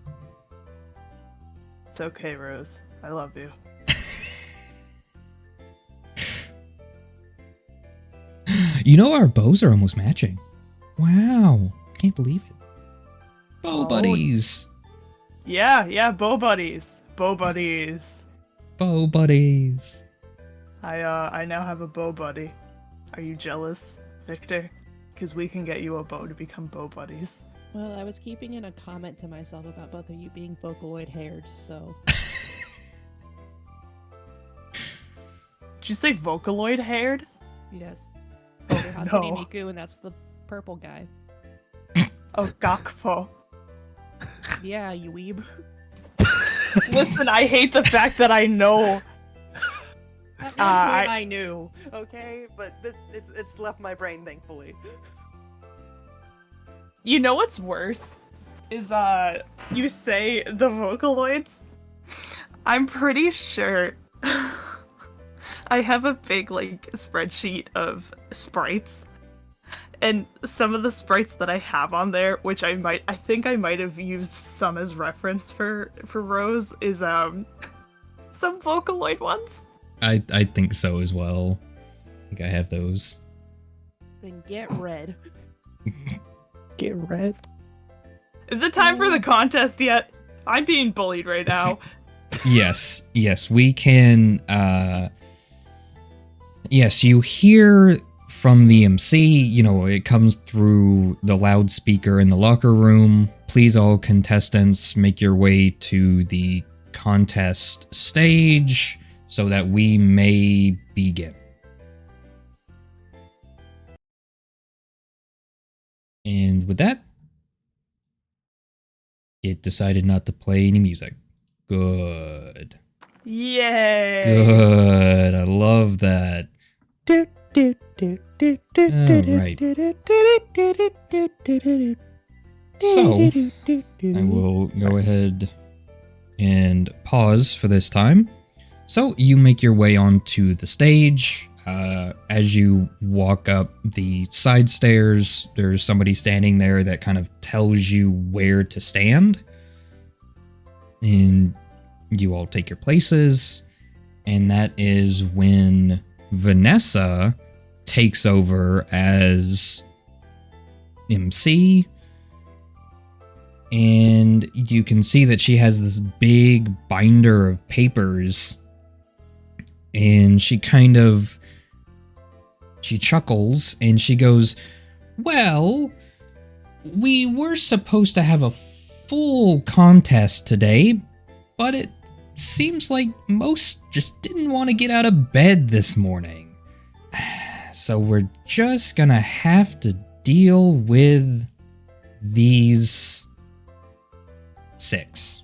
[SPEAKER 2] It's okay, Rose. I love you.
[SPEAKER 1] You know, our bows are almost matching. Wow. Can't believe it. Bow
[SPEAKER 2] Oh.
[SPEAKER 1] buddies.
[SPEAKER 2] Yeah, bow buddies. Bow buddies.
[SPEAKER 1] Bow buddies.
[SPEAKER 2] I now have a bow buddy. Are you jealous, Victor? Because we can get you a bow to become bow buddies.
[SPEAKER 6] Well, I was keeping in a comment to myself about both of you being Vocaloid haired, so.
[SPEAKER 2] Did you say Vocaloid haired?
[SPEAKER 6] Yes. You're Hatsune Miku, and that's the purple guy.
[SPEAKER 2] Oh, Gakpo.
[SPEAKER 6] Yeah, you weeb.
[SPEAKER 2] Listen, I hate the fact that I know.
[SPEAKER 7] At one point
[SPEAKER 2] I-
[SPEAKER 7] I knew, okay, but it's left my brain, thankfully.
[SPEAKER 2] You know what's worse? Is, you say the Vocaloids? I'm pretty sure I have a big, like, spreadsheet of sprites. And some of the sprites that I have on there, which I think I might have used some as reference for Rose, is, some Vocaloid ones.
[SPEAKER 1] I think so as well. I think I have those.
[SPEAKER 6] Then get red.
[SPEAKER 5] Get red.
[SPEAKER 2] Is it time for the contest yet? I'm being bullied right now.
[SPEAKER 1] Yes, we can, yes, you hear from the MC, you know, it comes through the loudspeaker in the locker room. Please, all contestants, make your way to the contest stage so that we may begin. And with that, it decided not to play any music. Good.
[SPEAKER 2] Yay!
[SPEAKER 1] Good. I love that. So, I will go ahead and pause for this time. So, you make your way onto the stage. As you walk up the side stairs, there's somebody standing there that kind of tells you where to stand. And you all take your places. And that is when Vanessa takes over as MC. and you can see that she has this big binder of papers, and she chuckles and she goes, "Well, we were supposed to have a full contest today, but it seems like most just didn't want to get out of bed this morning. So we're just gonna have to deal with these 6.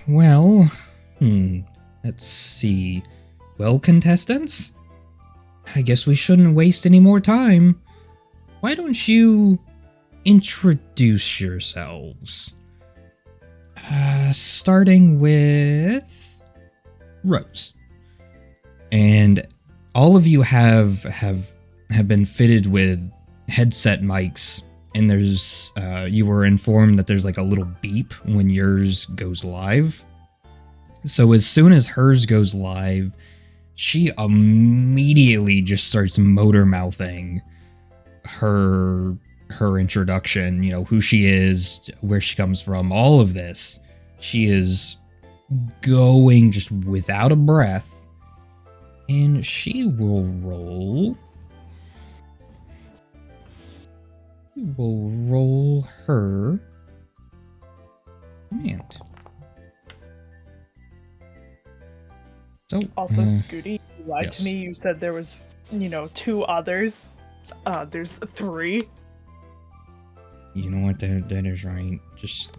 [SPEAKER 1] Well, let's see. Well, contestants, I guess we shouldn't waste any more time. Why don't you introduce yourselves? Starting with Rose. And all of you have been fitted with headset mics, and there's you were informed that there's like a little beep when yours goes live. So as soon as hers goes live, she immediately just starts motor mouthing her introduction, who she is, where she comes from, all of this. She is going just without a breath, and she will roll her command. So,
[SPEAKER 2] Also, Scooty, you lied
[SPEAKER 1] yes.
[SPEAKER 2] to me. You said there was, 2 others. There's 3.
[SPEAKER 1] You know what? That is right. Just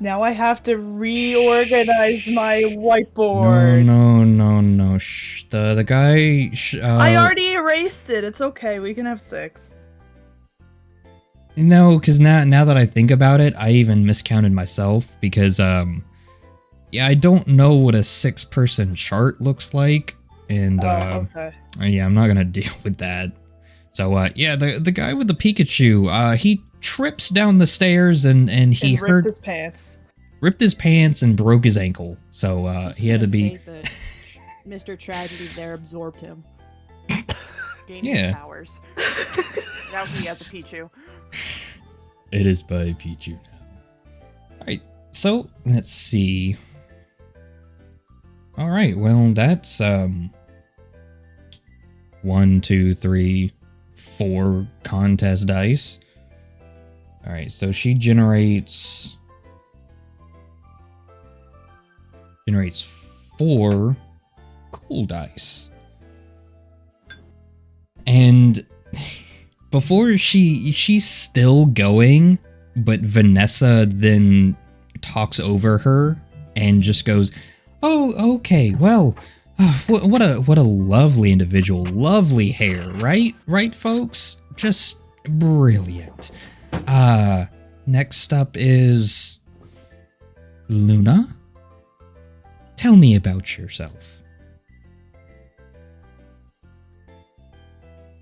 [SPEAKER 2] Now I have to reorganize my whiteboard.
[SPEAKER 1] no. The guy.
[SPEAKER 2] I already erased it. It's okay. We can have 6.
[SPEAKER 1] No, because now that I think about it, I even miscounted myself because yeah, I don't know what a 6-person chart looks like, and
[SPEAKER 2] Okay.
[SPEAKER 1] yeah, I'm not gonna deal with that. So yeah, the guy with the Pikachu, he trips down the stairs and he
[SPEAKER 2] ripped his pants.
[SPEAKER 1] Ripped his pants and broke his ankle. So he had to be.
[SPEAKER 6] That Mr. Tragedy there absorbed him.
[SPEAKER 7] Gaining powers. Now he has a Pichu.
[SPEAKER 1] It is by Pichu now. Alright, so let's see. Alright, well that's 1, 2, 3, 4 contest dice. Alright, so she generates 4 cool dice. And before she's still going, but Vanessa then talks over her and just goes, "Oh, okay, well, what a lovely individual, lovely hair, right, folks? Just brilliant. Next up is Luna. Tell me about yourself."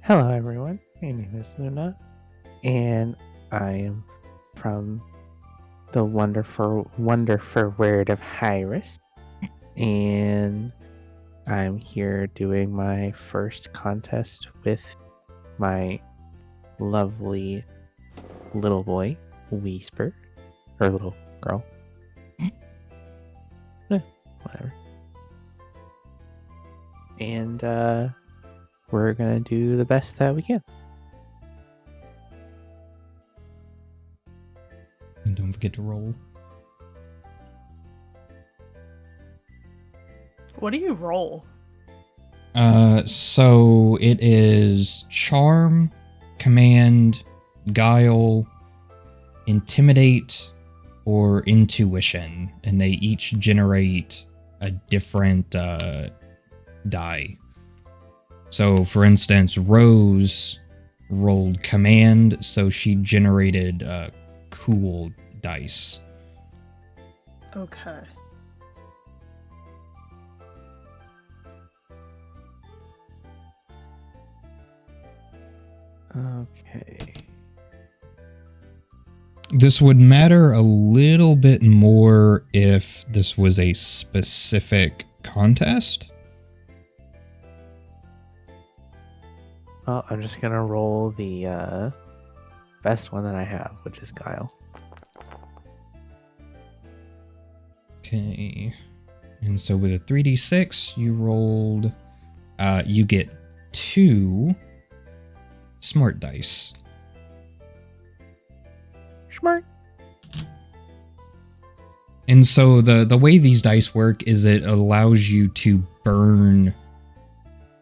[SPEAKER 5] Hello, everyone. My name is Luna, and I am from the wonderful word of Hyrus, and I'm here doing my first contest with my lovely little boy, Whisper, or little girl. Whatever. And we're gonna do the best that we can.
[SPEAKER 1] And don't forget to roll.
[SPEAKER 2] What do you roll?
[SPEAKER 1] So it is Charm, Command, Guile, Intimidate, or Intuition, and they each generate a different die. So, for instance, Rose rolled Command, so she generated cool dice.
[SPEAKER 2] Okay.
[SPEAKER 5] Okay.
[SPEAKER 1] This would matter a little bit more if this was a specific contest.
[SPEAKER 5] Well, I'm just gonna roll the best one that I have, which is Guile.
[SPEAKER 1] Okay. And so with a 3d6, you rolled... you get 2 smart dice.
[SPEAKER 5] Smart.
[SPEAKER 1] And so the way these dice work is it allows you to burn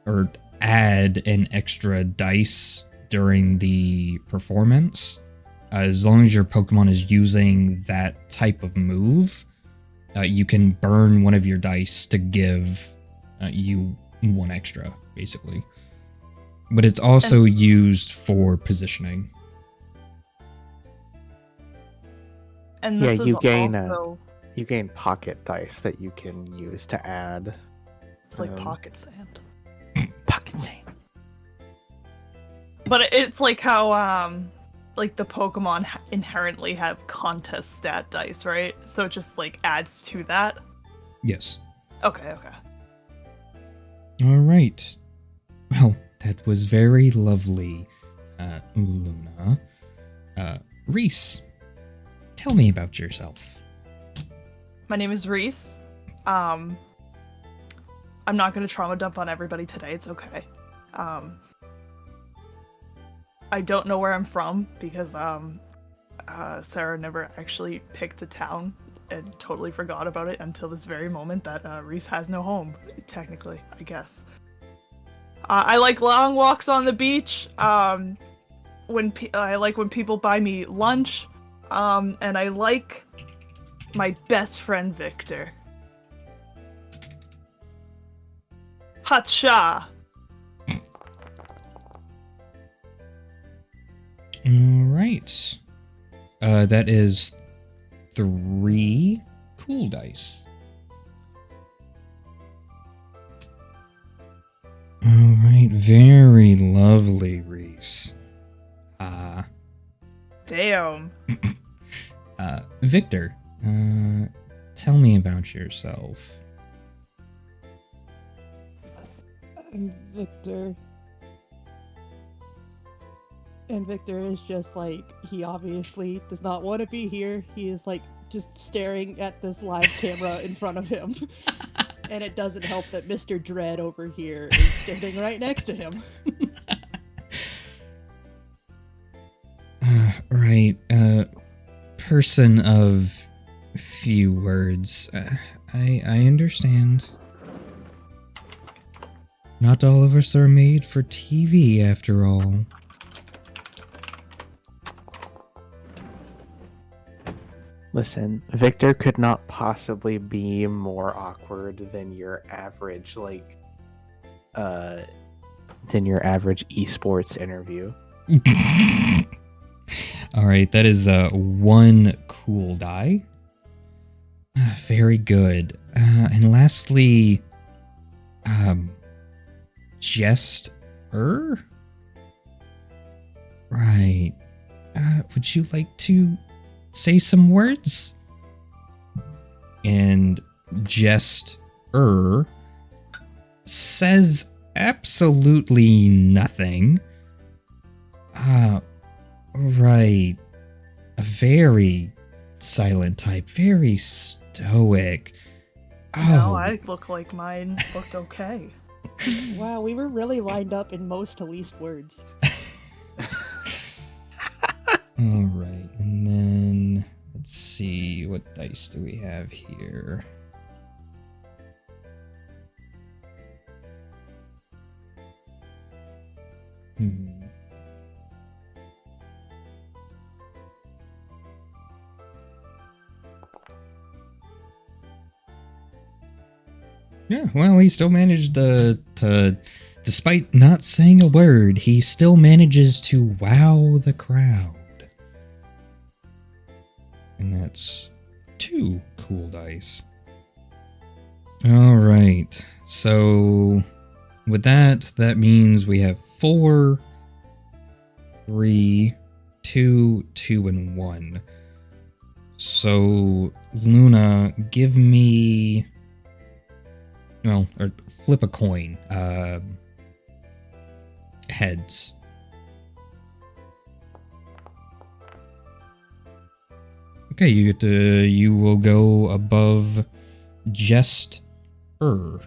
[SPEAKER 1] or add an extra dice during the performance. As long as your Pokemon is using that type of move, you can burn one of your dice to give you 1 extra, basically. But it's also used for positioning.
[SPEAKER 2] And
[SPEAKER 5] Yeah,
[SPEAKER 2] this is
[SPEAKER 5] you gain
[SPEAKER 2] also...
[SPEAKER 5] you gain pocket dice that you can use to add.
[SPEAKER 2] It's like pocket sand.
[SPEAKER 5] Pocket sand.
[SPEAKER 2] But it's like how, like the Pokemon inherently have contest stat dice, right? So it just like adds to that.
[SPEAKER 1] Yes.
[SPEAKER 2] Okay.
[SPEAKER 1] All right. Well, that was very lovely, Luna. Reese, tell me about yourself.
[SPEAKER 2] My name is Reese. I'm not gonna trauma dump on everybody today. It's okay. I don't know where I'm from because Sarah never actually picked a town and totally forgot about it until this very moment that Reese has no home, technically, I guess. I like long walks on the beach. I like when people buy me lunch. And I like my best friend Victor. Hacha!
[SPEAKER 1] Alright. That is 3 cool dice. Alright, very lovely, Reese.
[SPEAKER 2] Damn.
[SPEAKER 1] Victor, tell me about yourself.
[SPEAKER 6] I'm Victor. And Victor is just like, he obviously does not want to be here. He is like just staring at this live camera in front of him. And it doesn't help that Mr. Dread over here is standing right next to him.
[SPEAKER 1] Right, person of few words. I understand. Not all of us are made for TV, after all.
[SPEAKER 5] Listen, Victor could not possibly be more awkward than your average, esports interview.
[SPEAKER 1] Alright, that is 1 cool die. Very good. And lastly, Jester? Right. Would you like to say some words? And Jester says absolutely nothing. Right. A very silent type, very stoic.
[SPEAKER 2] No,
[SPEAKER 1] Oh,
[SPEAKER 2] I look like mine looked okay.
[SPEAKER 6] Wow, we were really lined up in most to least words.
[SPEAKER 1] alright. And then, let's see, what dice do we have here? Yeah, well, he still managed to, despite not saying a word, he still manages to wow the crowd. And that's 2 cool dice. Alright, so with that means we have 4, 3, 2, 2, and 1. So, Luna, give me... Well, or flip a coin. heads. Okay, you will go above just her.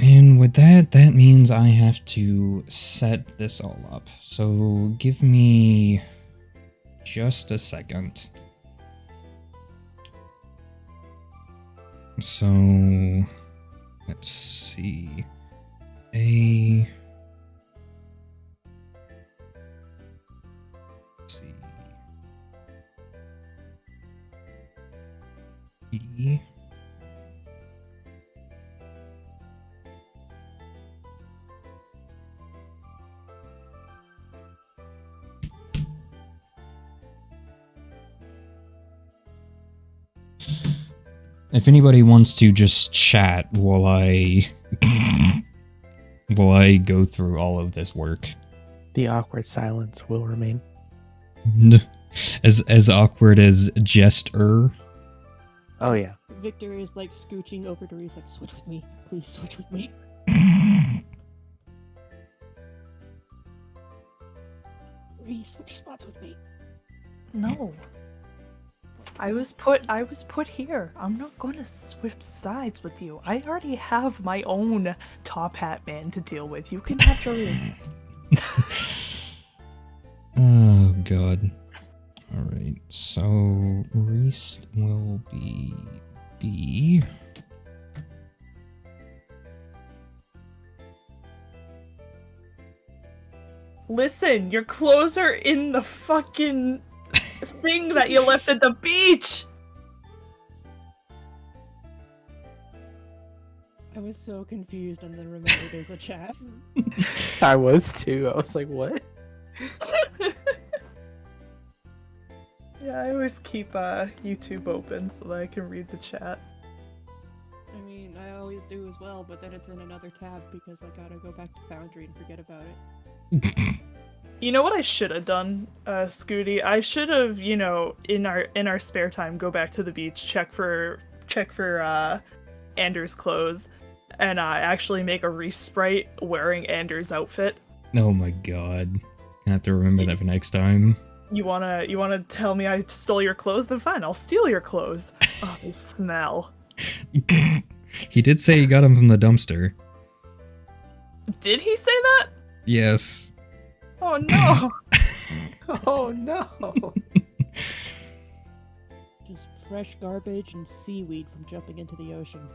[SPEAKER 1] And with that, that means I have to set this all up. So give me just a second. So let's see. Let's see. E. If anybody wants to just chat while I go through all of this work.
[SPEAKER 5] The awkward silence will remain.
[SPEAKER 1] As awkward as jester.
[SPEAKER 5] Oh yeah.
[SPEAKER 6] Victor is like scooching over to Reese, like, switch with me. Please switch with me. Reese, switch spots with me.
[SPEAKER 2] No. I was put here. I'm not going to switch sides with you. I already have my own top hat man to deal with. You can have yours.
[SPEAKER 1] Oh god. Alright, so Reese will be B.
[SPEAKER 2] Listen, your clothes are in the fucking thing that you left at the beach!
[SPEAKER 6] I was so confused and then remembered there's a chat.
[SPEAKER 5] I was too. I was like, what?
[SPEAKER 2] Yeah, I always keep YouTube open so that I can read the chat.
[SPEAKER 6] I mean, I always do as well, but then it's in another tab because I gotta go back to Foundry and forget about it.
[SPEAKER 2] You know what I should have done, Scooty? I should have, you know, in our spare time, go back to the beach, check for Anders' clothes, and actually make a Reese-sprite wearing Anders' outfit.
[SPEAKER 1] Oh my god. I have to remember that for next time.
[SPEAKER 2] You wanna tell me I stole your clothes? Then fine, I'll steal your clothes. Oh, they smell.
[SPEAKER 1] He did say he got them from the dumpster.
[SPEAKER 2] Did he say that?
[SPEAKER 1] Yes.
[SPEAKER 2] Oh no.
[SPEAKER 5] Oh no.
[SPEAKER 6] Just fresh garbage and seaweed from jumping into the ocean.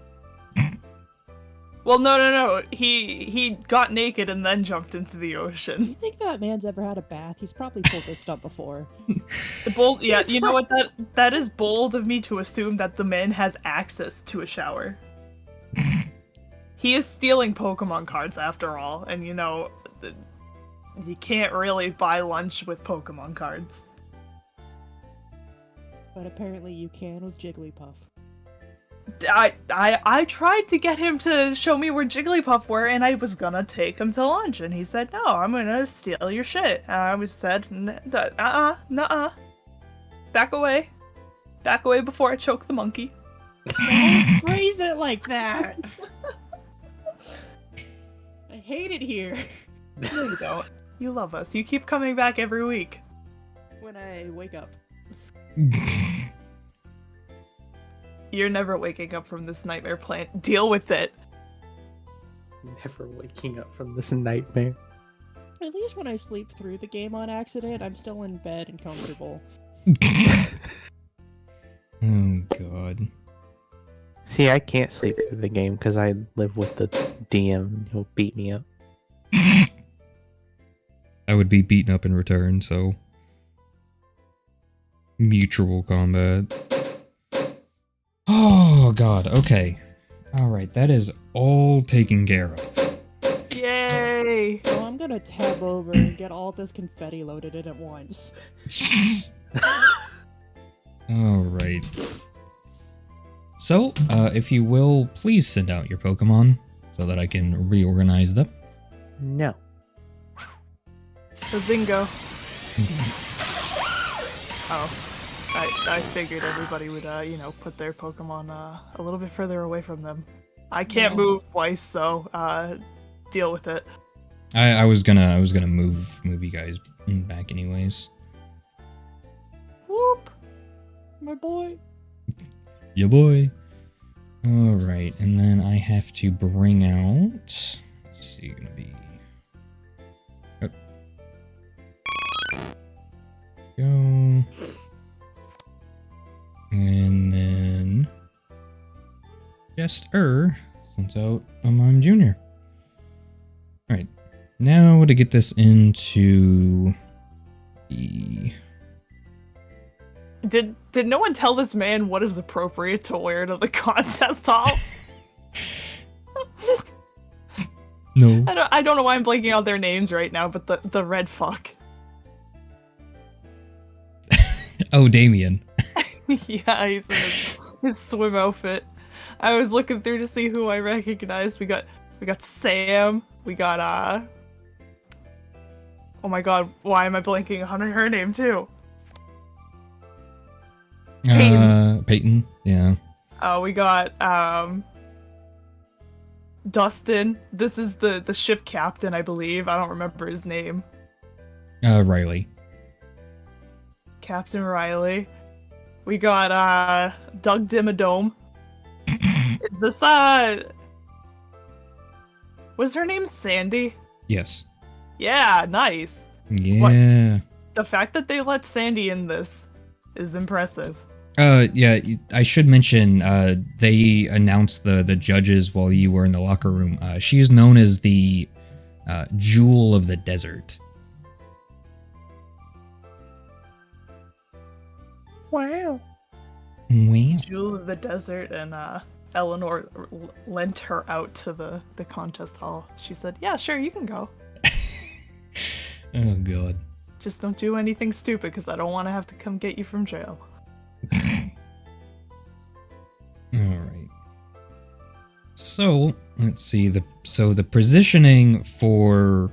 [SPEAKER 2] Well, no. He got naked and then jumped into the
[SPEAKER 6] Do
[SPEAKER 2] ocean.
[SPEAKER 6] you think that man's ever had a bath? He's probably pulled this stuff before.
[SPEAKER 2] Bold, yeah. You know what? That is bold of me to assume that the man has access to a shower. He is stealing Pokemon cards after all, and you know, you can't really buy lunch with Pokemon cards.
[SPEAKER 6] But apparently you can with Jigglypuff.
[SPEAKER 2] I tried to get him to show me where Jigglypuff were, and I was gonna take him to lunch, and he said, "No, I'm gonna steal your shit." And I was said, "Nuh-uh. Back away before I choke the monkey."
[SPEAKER 6] Don't phrase it like that! I hate it here.
[SPEAKER 2] No, you don't. You love us. You keep coming back every week.
[SPEAKER 6] When I wake up.
[SPEAKER 2] You're never waking up from this nightmare plan. Deal with it.
[SPEAKER 5] Never waking up from this nightmare.
[SPEAKER 6] At least when I sleep through the game on accident, I'm still in bed and comfortable.
[SPEAKER 1] Oh god.
[SPEAKER 5] See, I can't sleep through the game because I live with the DM and he'll beat me up.
[SPEAKER 1] I would be beaten up in return, so... Mutual combat. Oh god, okay. Alright, that is all taken care of.
[SPEAKER 2] Yay!
[SPEAKER 6] So I'm gonna tab over and get all this confetti loaded in at once.
[SPEAKER 1] Alright. So, if you will, please send out your Pokemon so that I can reorganize them.
[SPEAKER 5] No.
[SPEAKER 2] Bazingo. Oh. I figured everybody would, you know, put their Pokemon, a little bit further away from them. I can't
[SPEAKER 6] No.
[SPEAKER 2] move twice, so, deal with it.
[SPEAKER 1] I was gonna move you guys back anyways.
[SPEAKER 6] Whoop! My boy.
[SPEAKER 1] Yeah, boy. All right, and then I have to bring out. Let's see, gonna be. Go. And then Jester sent out a Mime Junior. Alright. Now to get this into the
[SPEAKER 2] Did no one tell this man what is appropriate to wear to the contest hall?
[SPEAKER 1] No.
[SPEAKER 2] I don't know why I'm blanking out their names right now, but the red fuck.
[SPEAKER 1] Oh, Damien.
[SPEAKER 2] Yeah, he's in his swim outfit. I was looking through to see who I recognized. We got Sam. We got oh my god, why am I blanking on her name too?
[SPEAKER 1] Peyton. Yeah.
[SPEAKER 2] We got Dustin. This is the ship captain, I believe. I don't remember his name.
[SPEAKER 1] Riley.
[SPEAKER 2] Captain Riley. We got Doug Dimmadome. Is this was her name Sandy?
[SPEAKER 1] Yes.
[SPEAKER 2] Yeah, nice.
[SPEAKER 1] Yeah.
[SPEAKER 2] The fact that they let Sandy in this is impressive.
[SPEAKER 1] Yeah, I should mention, they announced the judges while you were in the locker room. She is known as the Jewel of the Desert.
[SPEAKER 4] Wow.
[SPEAKER 1] Wow.
[SPEAKER 2] Jewel of the Desert, and Eleanor lent her out to the contest hall. She said, yeah, sure, you can go.
[SPEAKER 1] Oh, God.
[SPEAKER 2] Just don't do anything stupid, because I don't want to have to come get you from jail.
[SPEAKER 1] Alright. So, let's see. The positioning for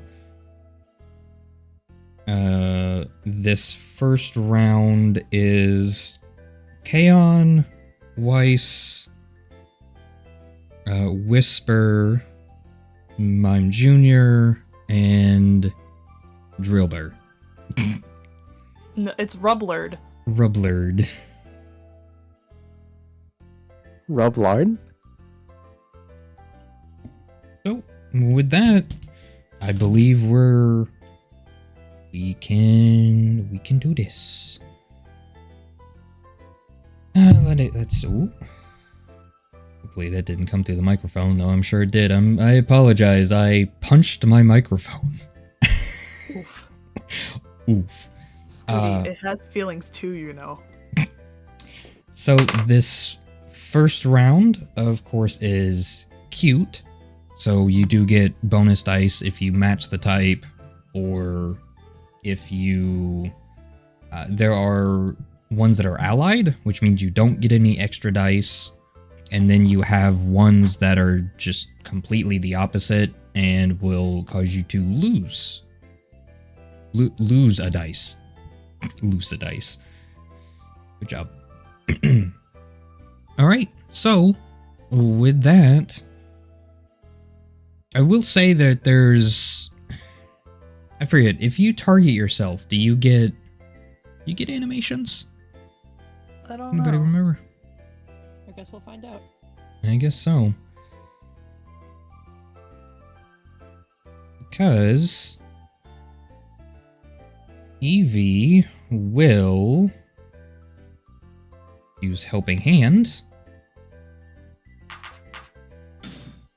[SPEAKER 1] this first round is Kaon, Weiss, Whisper, Mime Jr., and Drillbear.
[SPEAKER 2] No, it's Rublard.
[SPEAKER 1] Rublard.
[SPEAKER 5] Rublard?
[SPEAKER 1] So, with that, I believe we can do this. Let's ooh. Hopefully that didn't come through the microphone, though I'm sure it did. I apologize. I punched my microphone. Oof.
[SPEAKER 2] Scooty, it has feelings too, you know.
[SPEAKER 1] So this first round, of course, is cute. So you do get bonus dice if you match the type, or if you... there are ones that are allied, which means you don't get any extra dice. And then you have ones that are just completely the opposite and will cause you to lose. Lose a dice. Lose a dice. Good job. Alright, so with that, I will say that there's... I forget, if you target yourself, do you get animations?
[SPEAKER 2] I don't
[SPEAKER 1] Anybody
[SPEAKER 2] know.
[SPEAKER 1] remember?
[SPEAKER 6] I guess we'll find out.
[SPEAKER 1] I guess so. Because Evie will use Helping Hand.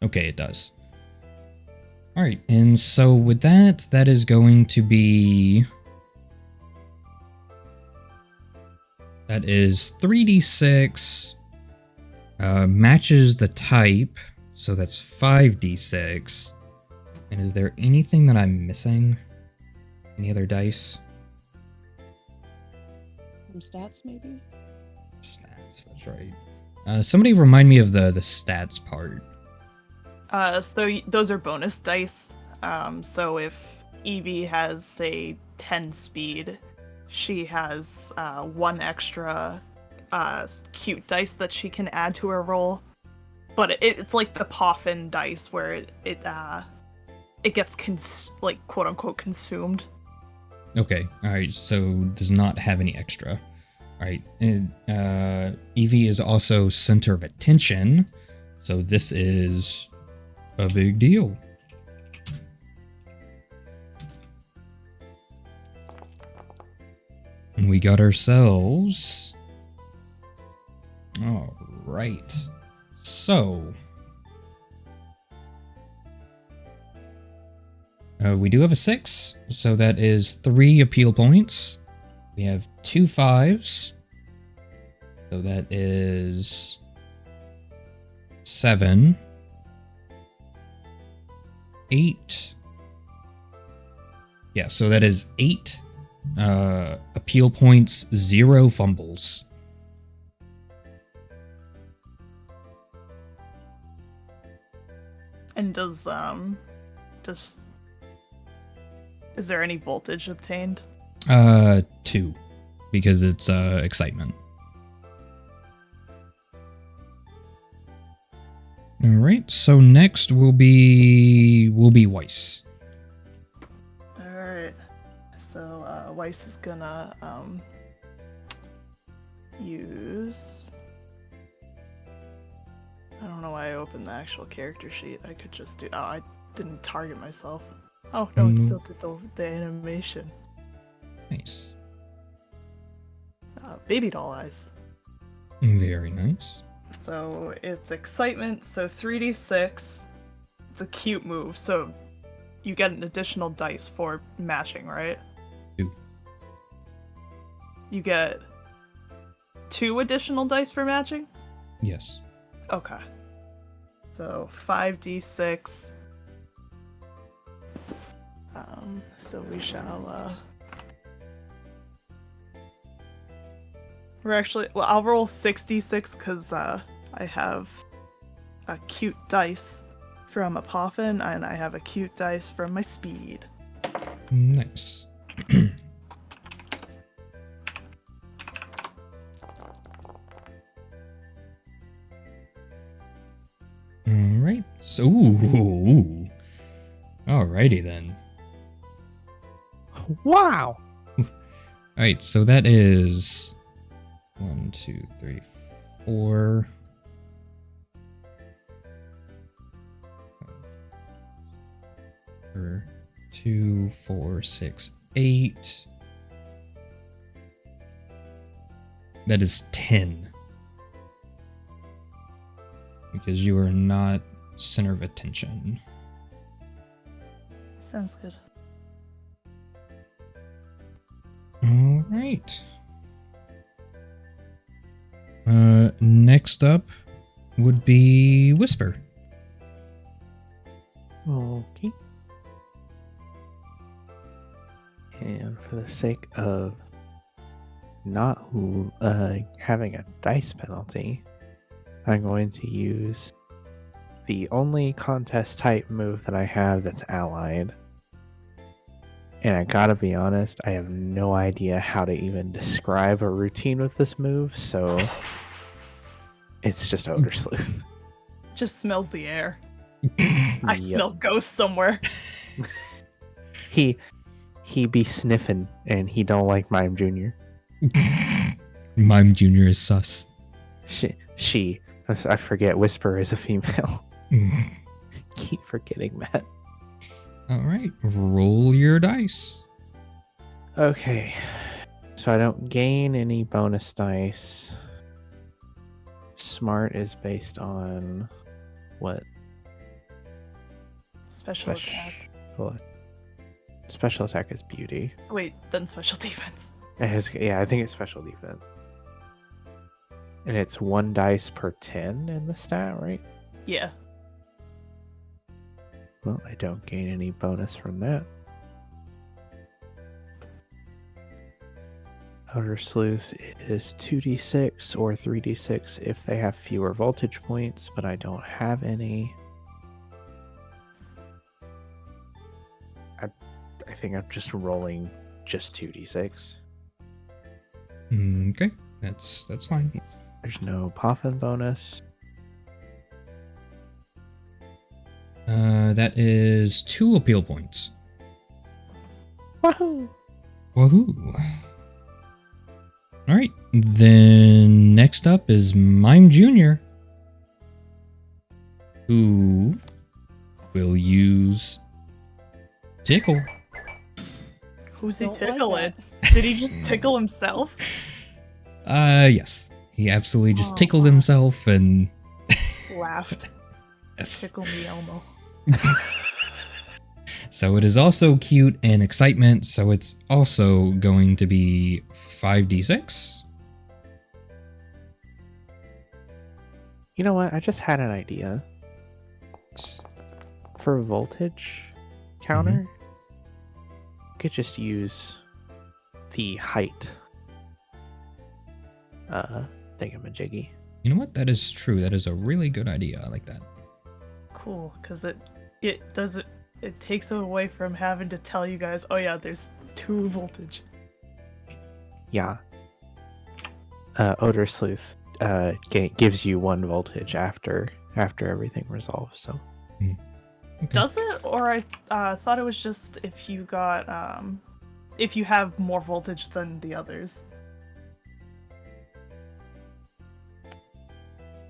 [SPEAKER 1] Okay, it does. Alright, and so with that, that is going to be... That is 3d6, matches the type, so that's 5d6. And is there anything that I'm missing? Any other dice?
[SPEAKER 6] Some stats, maybe?
[SPEAKER 1] Stats, that's right. Somebody remind me of the stats part.
[SPEAKER 2] So those are bonus dice. So if Evie has, say, 10 speed, she has 1 extra cute dice that she can add to her roll. But it's like the Poffin dice where it it gets like quote unquote consumed.
[SPEAKER 1] Okay, alright, so does not have any extra. Alright, and Evie is also center of attention, so this is a big deal. And we got ourselves... Alright, so... we do have a 6, so that is 3 appeal points. We have 2 5s, so that is 7, 8. Yeah, so that is 8 appeal points, 0 fumbles.
[SPEAKER 2] And is there any voltage obtained?
[SPEAKER 1] 2, because it's excitement. All right, so next will be Weiss.
[SPEAKER 2] All right. So Weiss is gonna use. I don't know why I opened the actual character sheet. I could just do. Oh, I didn't target myself. Oh no, it still did the animation.
[SPEAKER 1] Nice.
[SPEAKER 2] Baby doll eyes.
[SPEAKER 1] Very nice.
[SPEAKER 2] So it's excitement. So 3d6. It's a cute move. So you get an additional dice for matching, right?
[SPEAKER 1] 2.
[SPEAKER 2] You get 2 additional dice for matching?
[SPEAKER 1] Yes.
[SPEAKER 2] Okay. So 5d6. So we shall, we're actually, well, I'll roll 6d6 because I have a cute dice from a Poffin and I have a cute dice from my speed.
[SPEAKER 1] Nice. Alright, so, ooh. Alrighty then.
[SPEAKER 5] Wow.
[SPEAKER 1] Alright, so that is 1, 2, 3, 4. 2, 4, 6, 8. That is 10. Because you are not center of attention.
[SPEAKER 2] Sounds good.
[SPEAKER 1] All right. Next up would be Whisper.
[SPEAKER 5] Okay. And for the sake of not having a dice penalty, I'm going to use the only contest type move that I have that's allied. And I gotta be honest, I have no idea how to even describe a routine with this move, so it's just Ogre Sleuth.
[SPEAKER 2] Just smells the air. I smell ghosts somewhere.
[SPEAKER 5] He be sniffing, and he don't like Mime Jr.
[SPEAKER 1] Mime Jr. is sus.
[SPEAKER 5] She. I forget, Whisper is a female. Keep forgetting that.
[SPEAKER 1] Alright, roll your dice.
[SPEAKER 5] Okay. So I don't gain any bonus dice. Smart is based on what?
[SPEAKER 2] Special attack.
[SPEAKER 5] Special attack is beauty.
[SPEAKER 2] Wait, then special defense.
[SPEAKER 5] I think it's special defense. And it's 1 dice per 10 in the stat, right?
[SPEAKER 2] Yeah.
[SPEAKER 5] Well, I don't gain any bonus from that. Outer Sleuth is 2d6 or 3d6 if they have fewer voltage points, but I don't have any. I think I'm just rolling just 2d6.
[SPEAKER 1] Okay, that's fine.
[SPEAKER 5] There's no Poffin bonus.
[SPEAKER 1] That is 2 appeal points.
[SPEAKER 4] Wahoo!
[SPEAKER 1] Woohoo! Alright, then next up is Mime Jr., who will use Tickle.
[SPEAKER 2] Who's he
[SPEAKER 6] Don't like
[SPEAKER 2] tickling?
[SPEAKER 6] that.
[SPEAKER 2] Did he just tickle himself?
[SPEAKER 1] Yes. He absolutely just tickled himself and...
[SPEAKER 2] Laughed.
[SPEAKER 1] Yes.
[SPEAKER 2] Tickle me, Elmo.
[SPEAKER 1] So it is also cute and excitement, so it's also going to be 5d6.
[SPEAKER 5] You know what? I just had an idea. For voltage counter, you could just use the height thingamajiggy.
[SPEAKER 1] You know what? That is true. That is a really good idea. I like that.
[SPEAKER 2] Cool, because it doesn't. It takes away from having to tell you guys, oh yeah, there's 2 voltage.
[SPEAKER 5] Yeah. Odor Sleuth gives you 1 voltage after everything resolves, so.
[SPEAKER 1] Okay.
[SPEAKER 2] Does it? Or I thought it was just if you got if you have more voltage than the others.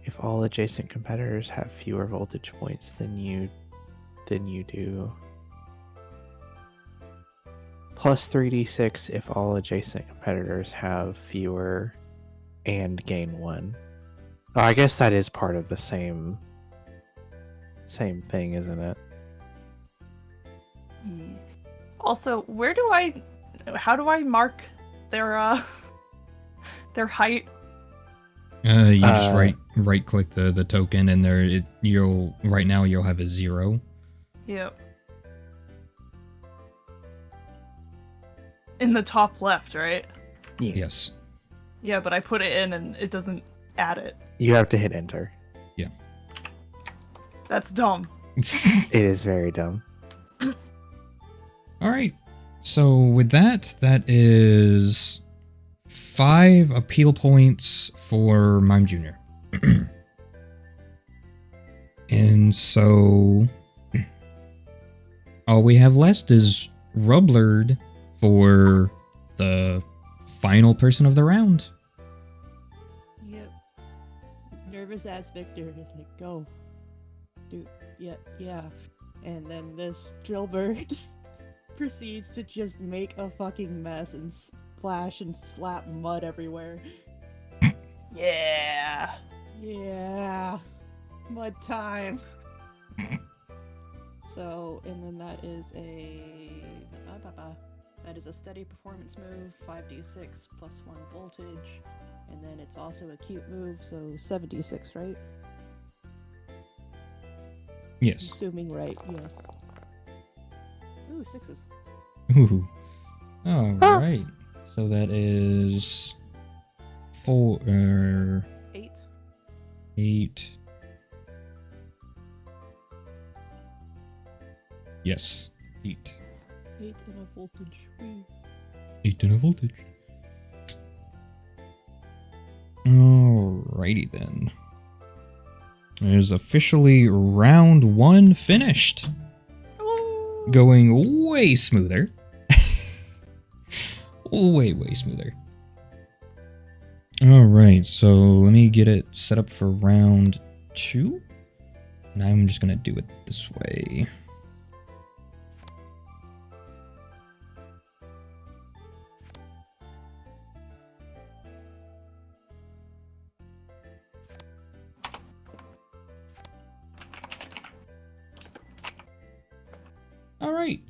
[SPEAKER 5] If all adjacent competitors have fewer voltage points than you do. Plus 3d6 if all adjacent competitors have fewer and gain 1. Oh, I guess that is part of the same thing, isn't it?
[SPEAKER 2] Also, how do I mark their height?
[SPEAKER 1] You just right click the token and there right now you'll have a 0.
[SPEAKER 2] Yep. In the top left, right?
[SPEAKER 5] Yeah.
[SPEAKER 1] Yes.
[SPEAKER 2] Yeah, but I put it in and it doesn't add it.
[SPEAKER 5] You have to hit enter.
[SPEAKER 2] That's dumb.
[SPEAKER 5] It is very dumb.
[SPEAKER 1] Alright. So with that is 5 appeal points for Mime Jr. And so all we have left is Rublard for the final person of the round.
[SPEAKER 6] Yep. Nervous ass Victor is like, go. Dude, yeah. And then this Drillbird proceeds to just make a fucking mess and splash and slap mud everywhere.
[SPEAKER 2] Yeah.
[SPEAKER 6] Yeah. Mud time. So, and then that is a steady performance move, 5d6 plus 1 voltage. And then it's also a cute move, so 7d6, right?
[SPEAKER 1] Yes.
[SPEAKER 6] Assuming right, yes. Ooh, 6s.
[SPEAKER 1] Ooh. Alright. So that is 4
[SPEAKER 7] 8.
[SPEAKER 1] 8. Yes. 8.
[SPEAKER 6] 8 and a voltage. Whee.
[SPEAKER 1] 8 and a voltage. Alrighty then. There's officially round 1 finished. Going way smoother. way smoother. Alright, so let me get it set up for round 2. And I'm just gonna do it this way. Alright.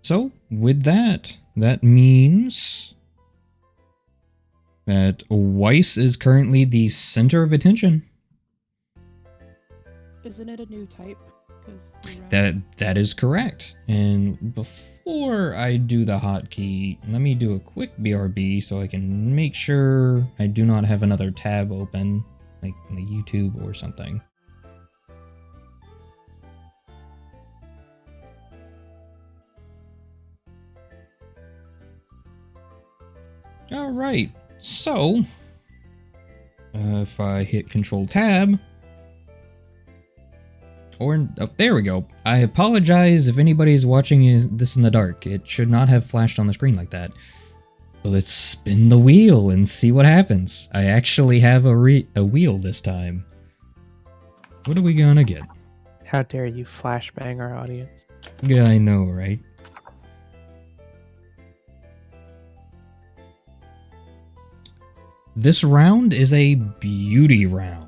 [SPEAKER 1] So, with that means that Weiss is currently the center of attention.
[SPEAKER 6] Isn't it a new type? 'Cause you
[SPEAKER 1] That is correct. And before I do the hotkey, let me do a quick BRB so I can make sure I do not have another tab open, like YouTube or something. Alright, so if I hit Control Tab, Or, oh, there we go. I apologize if anybody's watching this in the dark. It should not have flashed on the screen like that. But let's spin the wheel and see what happens. I actually have a wheel this time. What are we gonna get?
[SPEAKER 5] How dare you flashbang our audience?
[SPEAKER 1] Yeah, I know, right? This round is a beauty round.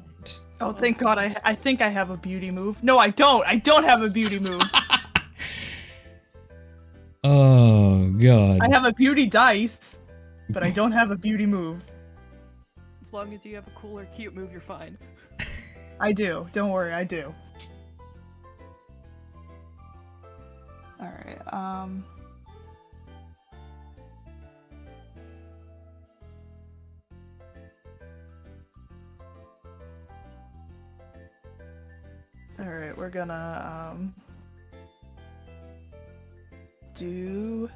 [SPEAKER 2] Oh, thank God, I think I have a beauty move. No, I don't. I don't have a beauty move.
[SPEAKER 1] Oh, God.
[SPEAKER 2] I have a beauty dice, but I don't have a beauty move.
[SPEAKER 7] As long as you have a cool or cute move, you're fine.
[SPEAKER 2] I do. Don't worry, I do. Alright, Alright, we're gonna, do...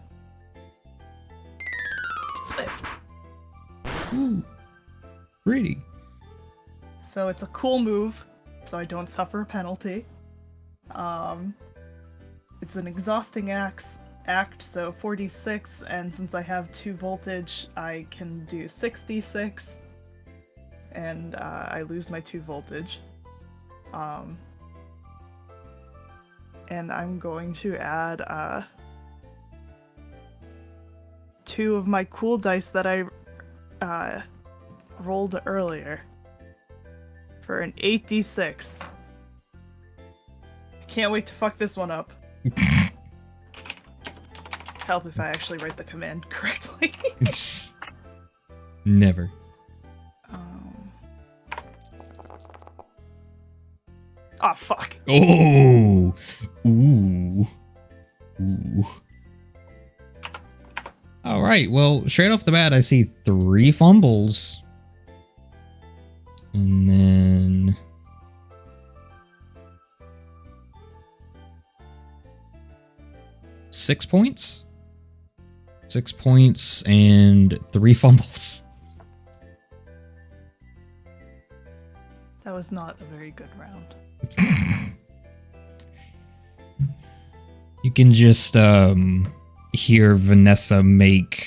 [SPEAKER 2] Swift.
[SPEAKER 1] Ooh, pretty.
[SPEAKER 2] So it's a cool move, so I don't suffer a penalty. It's an exhausting act, so 4d6, and since I have 2 voltage, I can do 6d6, and I lose my 2 voltage. And I'm going to add 2 of my cool dice that I rolled earlier for an 8d6. Can't wait to fuck this one up. Help if I actually write the command correctly.
[SPEAKER 1] Never.
[SPEAKER 2] Oh, fuck.
[SPEAKER 1] Oh! Ooh. Ooh. Alright, well, straight off the bat, I see 3 fumbles. And then... Six points? 6 points and 3 fumbles.
[SPEAKER 2] That was not a very good round.
[SPEAKER 1] You can just hear Vanessa make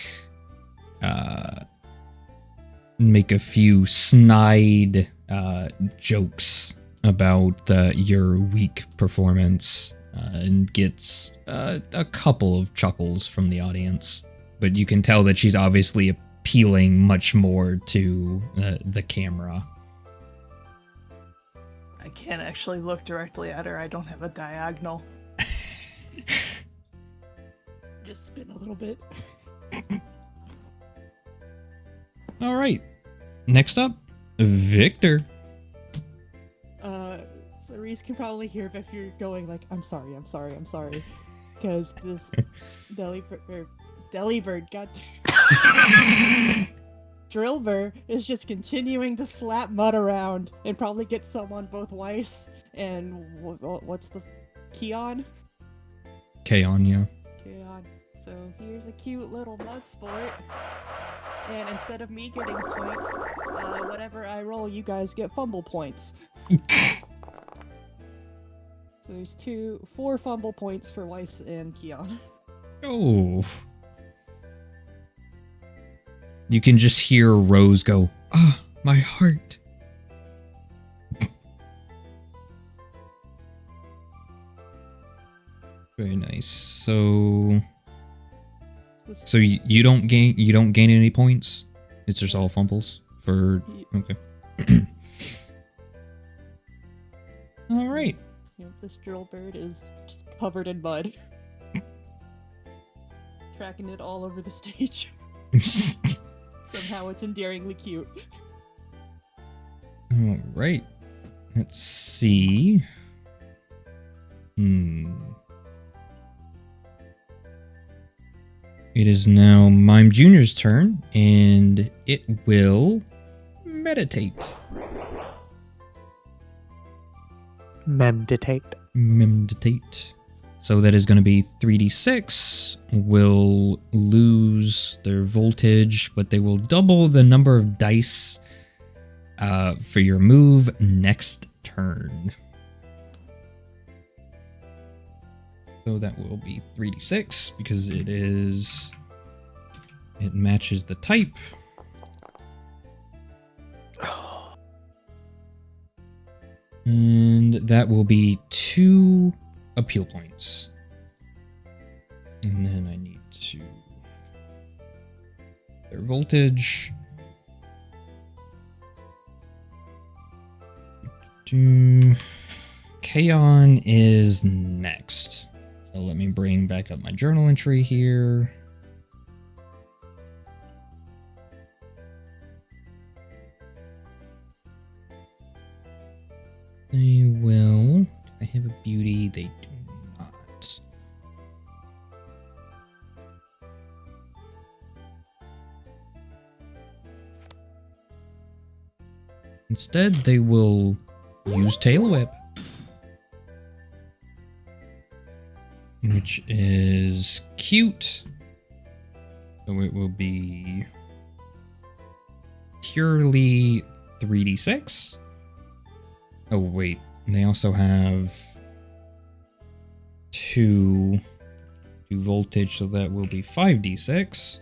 [SPEAKER 1] a few snide jokes about your weak performance and gets a couple of chuckles from the audience. But you can tell that she's obviously appealing much more to the camera.
[SPEAKER 2] I can't actually look directly at her. I don't have a diagonal.
[SPEAKER 6] Just spin a little bit.
[SPEAKER 1] All right. Next up, Victor.
[SPEAKER 6] So Reese can probably hear Victor going like, I'm sorry. Because this Delibird got... Drillbur is just continuing to slap mud around and probably get some on both Weiss and what's the... Keon?
[SPEAKER 1] Keon, yeah.
[SPEAKER 6] Keon. So here's a cute little mud sport. And instead of me getting points, whatever I roll, you guys get fumble points. So there's 4 fumble points for Weiss and Keon.
[SPEAKER 1] Oh. You can just hear Rose go, "Ah, my heart." Very nice. So you don't gain any points? It's just all fumbles for okay. All right.
[SPEAKER 6] Yeah, this drill bird is just covered in mud. Tracking it all over the stage. Somehow it's endearingly cute.
[SPEAKER 1] All right. Let's see. It is now Mime Jr.'s turn, and it will meditate. Meditate. So that is going to be 3d6. Will lose their voltage, but they will double the number of dice for your move next turn. So that will be 3d6 because it matches the type. And that will be 2 appeal points. And then I need to... their voltage. Kaon is next. So let me bring back up my journal entry here. They will. Do they have a beauty? They do not. Instead, they will use Tail Whip, which is cute. So it will be purely 3d6. Oh, wait. They also have 2 voltage, so that will be 5d6.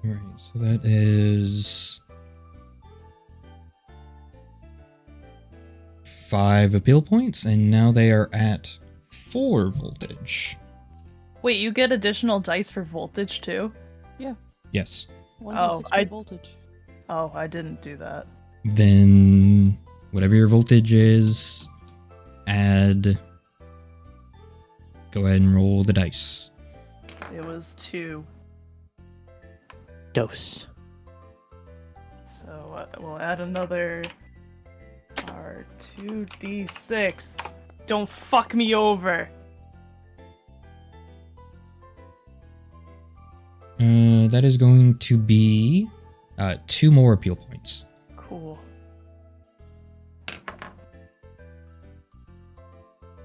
[SPEAKER 1] Alright, so that is 5 appeal points, and now they are at 4 voltage.
[SPEAKER 2] Wait, you get additional dice for voltage too?
[SPEAKER 1] Yes.
[SPEAKER 6] 1d6
[SPEAKER 2] I-
[SPEAKER 6] for voltage.
[SPEAKER 2] Oh, I didn't do that.
[SPEAKER 1] Then whatever your voltage is, add. Go ahead and roll the dice.
[SPEAKER 2] It was 2.
[SPEAKER 5] Dose.
[SPEAKER 2] So we'll add another R2d6. Don't fuck me over.
[SPEAKER 1] That is going to be 2 more appeal points.
[SPEAKER 2] Cool.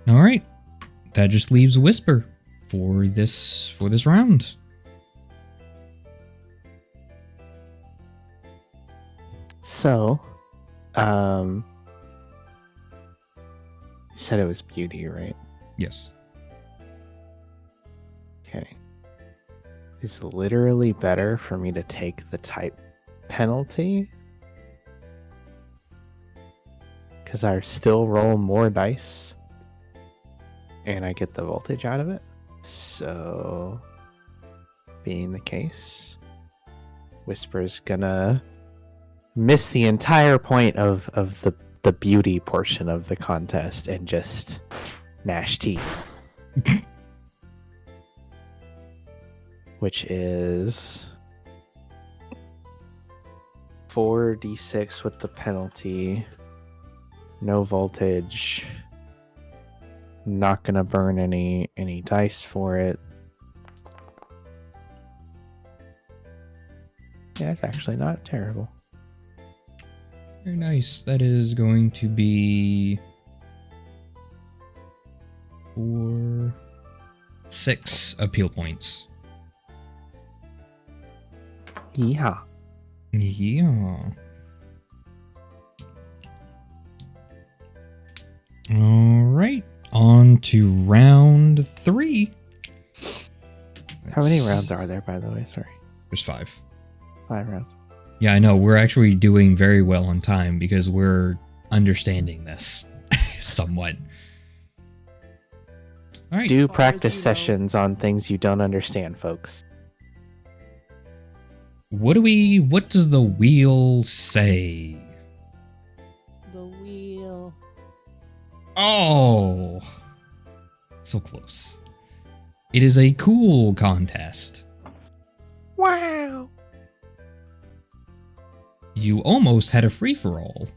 [SPEAKER 1] All right, that just leaves Whisper for this round.
[SPEAKER 5] So, you said it was beauty, right?
[SPEAKER 1] Yes.
[SPEAKER 5] Okay. It's literally better for me to take the type penalty, because I still roll more dice and I get the voltage out of it. So, being the case, Whisper's gonna miss the entire point of the beauty portion of the contest and just gnash teeth. Which is 4d6 with the penalty. No voltage. Not gonna burn any dice for it. Yeah, it's actually not terrible.
[SPEAKER 1] Very nice. That is going to be 6 appeal points.
[SPEAKER 5] Yeah.
[SPEAKER 1] Yeah. All right. On to round 3.
[SPEAKER 5] How many rounds are there, by the way? Sorry.
[SPEAKER 1] There's 5.
[SPEAKER 5] 5 rounds.
[SPEAKER 1] Yeah, I know. We're actually doing very well on time because we're understanding this somewhat. All right.
[SPEAKER 5] Do
[SPEAKER 6] As far as
[SPEAKER 5] practice
[SPEAKER 6] you know.
[SPEAKER 5] sessions on things you don't understand, folks.
[SPEAKER 1] What does the wheel say?
[SPEAKER 6] The wheel.
[SPEAKER 1] Oh, so close. It is a cool contest.
[SPEAKER 5] Wow.
[SPEAKER 1] You almost had a free-for-all.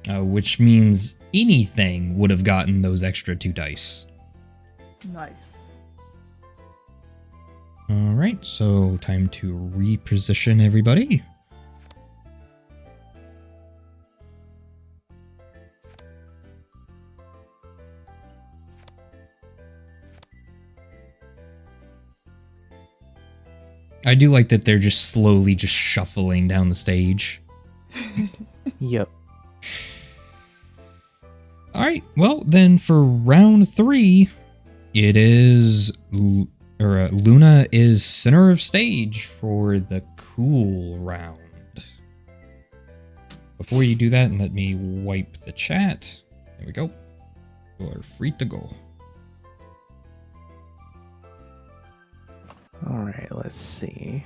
[SPEAKER 1] Which means anything would have gotten those extra 2 dice.
[SPEAKER 2] Nice.
[SPEAKER 1] Alright, so time to reposition everybody. I do like that they're just slowly just shuffling down the stage.
[SPEAKER 5] Yep.
[SPEAKER 1] Alright, well, then for round 3, it is... Luna is center of stage for the cool round. Before you do that, let me wipe the chat. There we go. You're free to go.
[SPEAKER 5] Alright, let's see.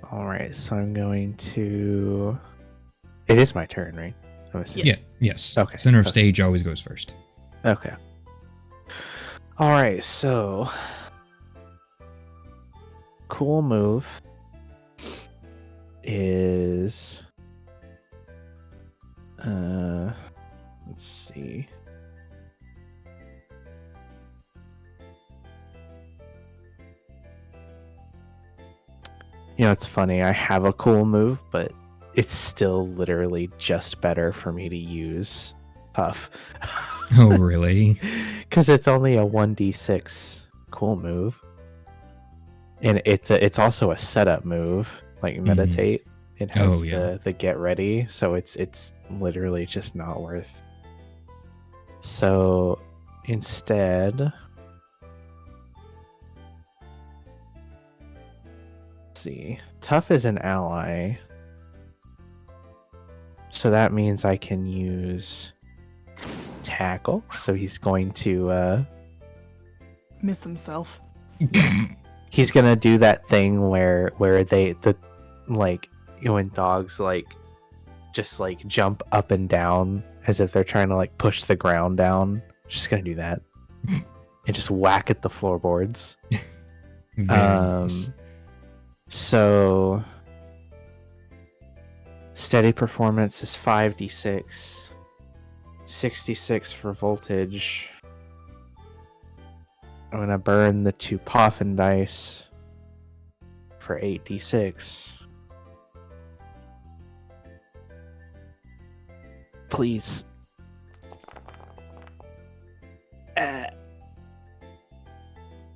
[SPEAKER 5] Alright, so I'm going to... It is my turn, right? I'm assuming.
[SPEAKER 1] Yeah, yes.
[SPEAKER 5] Okay.
[SPEAKER 1] Center of
[SPEAKER 5] Okay.
[SPEAKER 1] stage always goes first.
[SPEAKER 5] Okay. Alright, so... Cool move is... Let's see. You know, it's funny. I have a cool move, but it's still literally just better for me to use Puff.
[SPEAKER 1] Oh, really?
[SPEAKER 5] Because it's only a 1d6 cool move. And it's also a setup move, like meditate. It has the get ready, so it's literally just not worth. So instead, let's see, Tough is an ally, so that means I can use Tackle. So he's going to
[SPEAKER 2] Miss himself.
[SPEAKER 5] he's gonna do that thing where like, you know, when dogs like just like jump up and down as if they're trying to like push the ground down. Just gonna do that and just whack at the floorboards.
[SPEAKER 1] Nice.
[SPEAKER 5] So steady performance is 5d6, 66 for voltage. I'm gonna burn the 2 Poffin dice for 8d6. Please.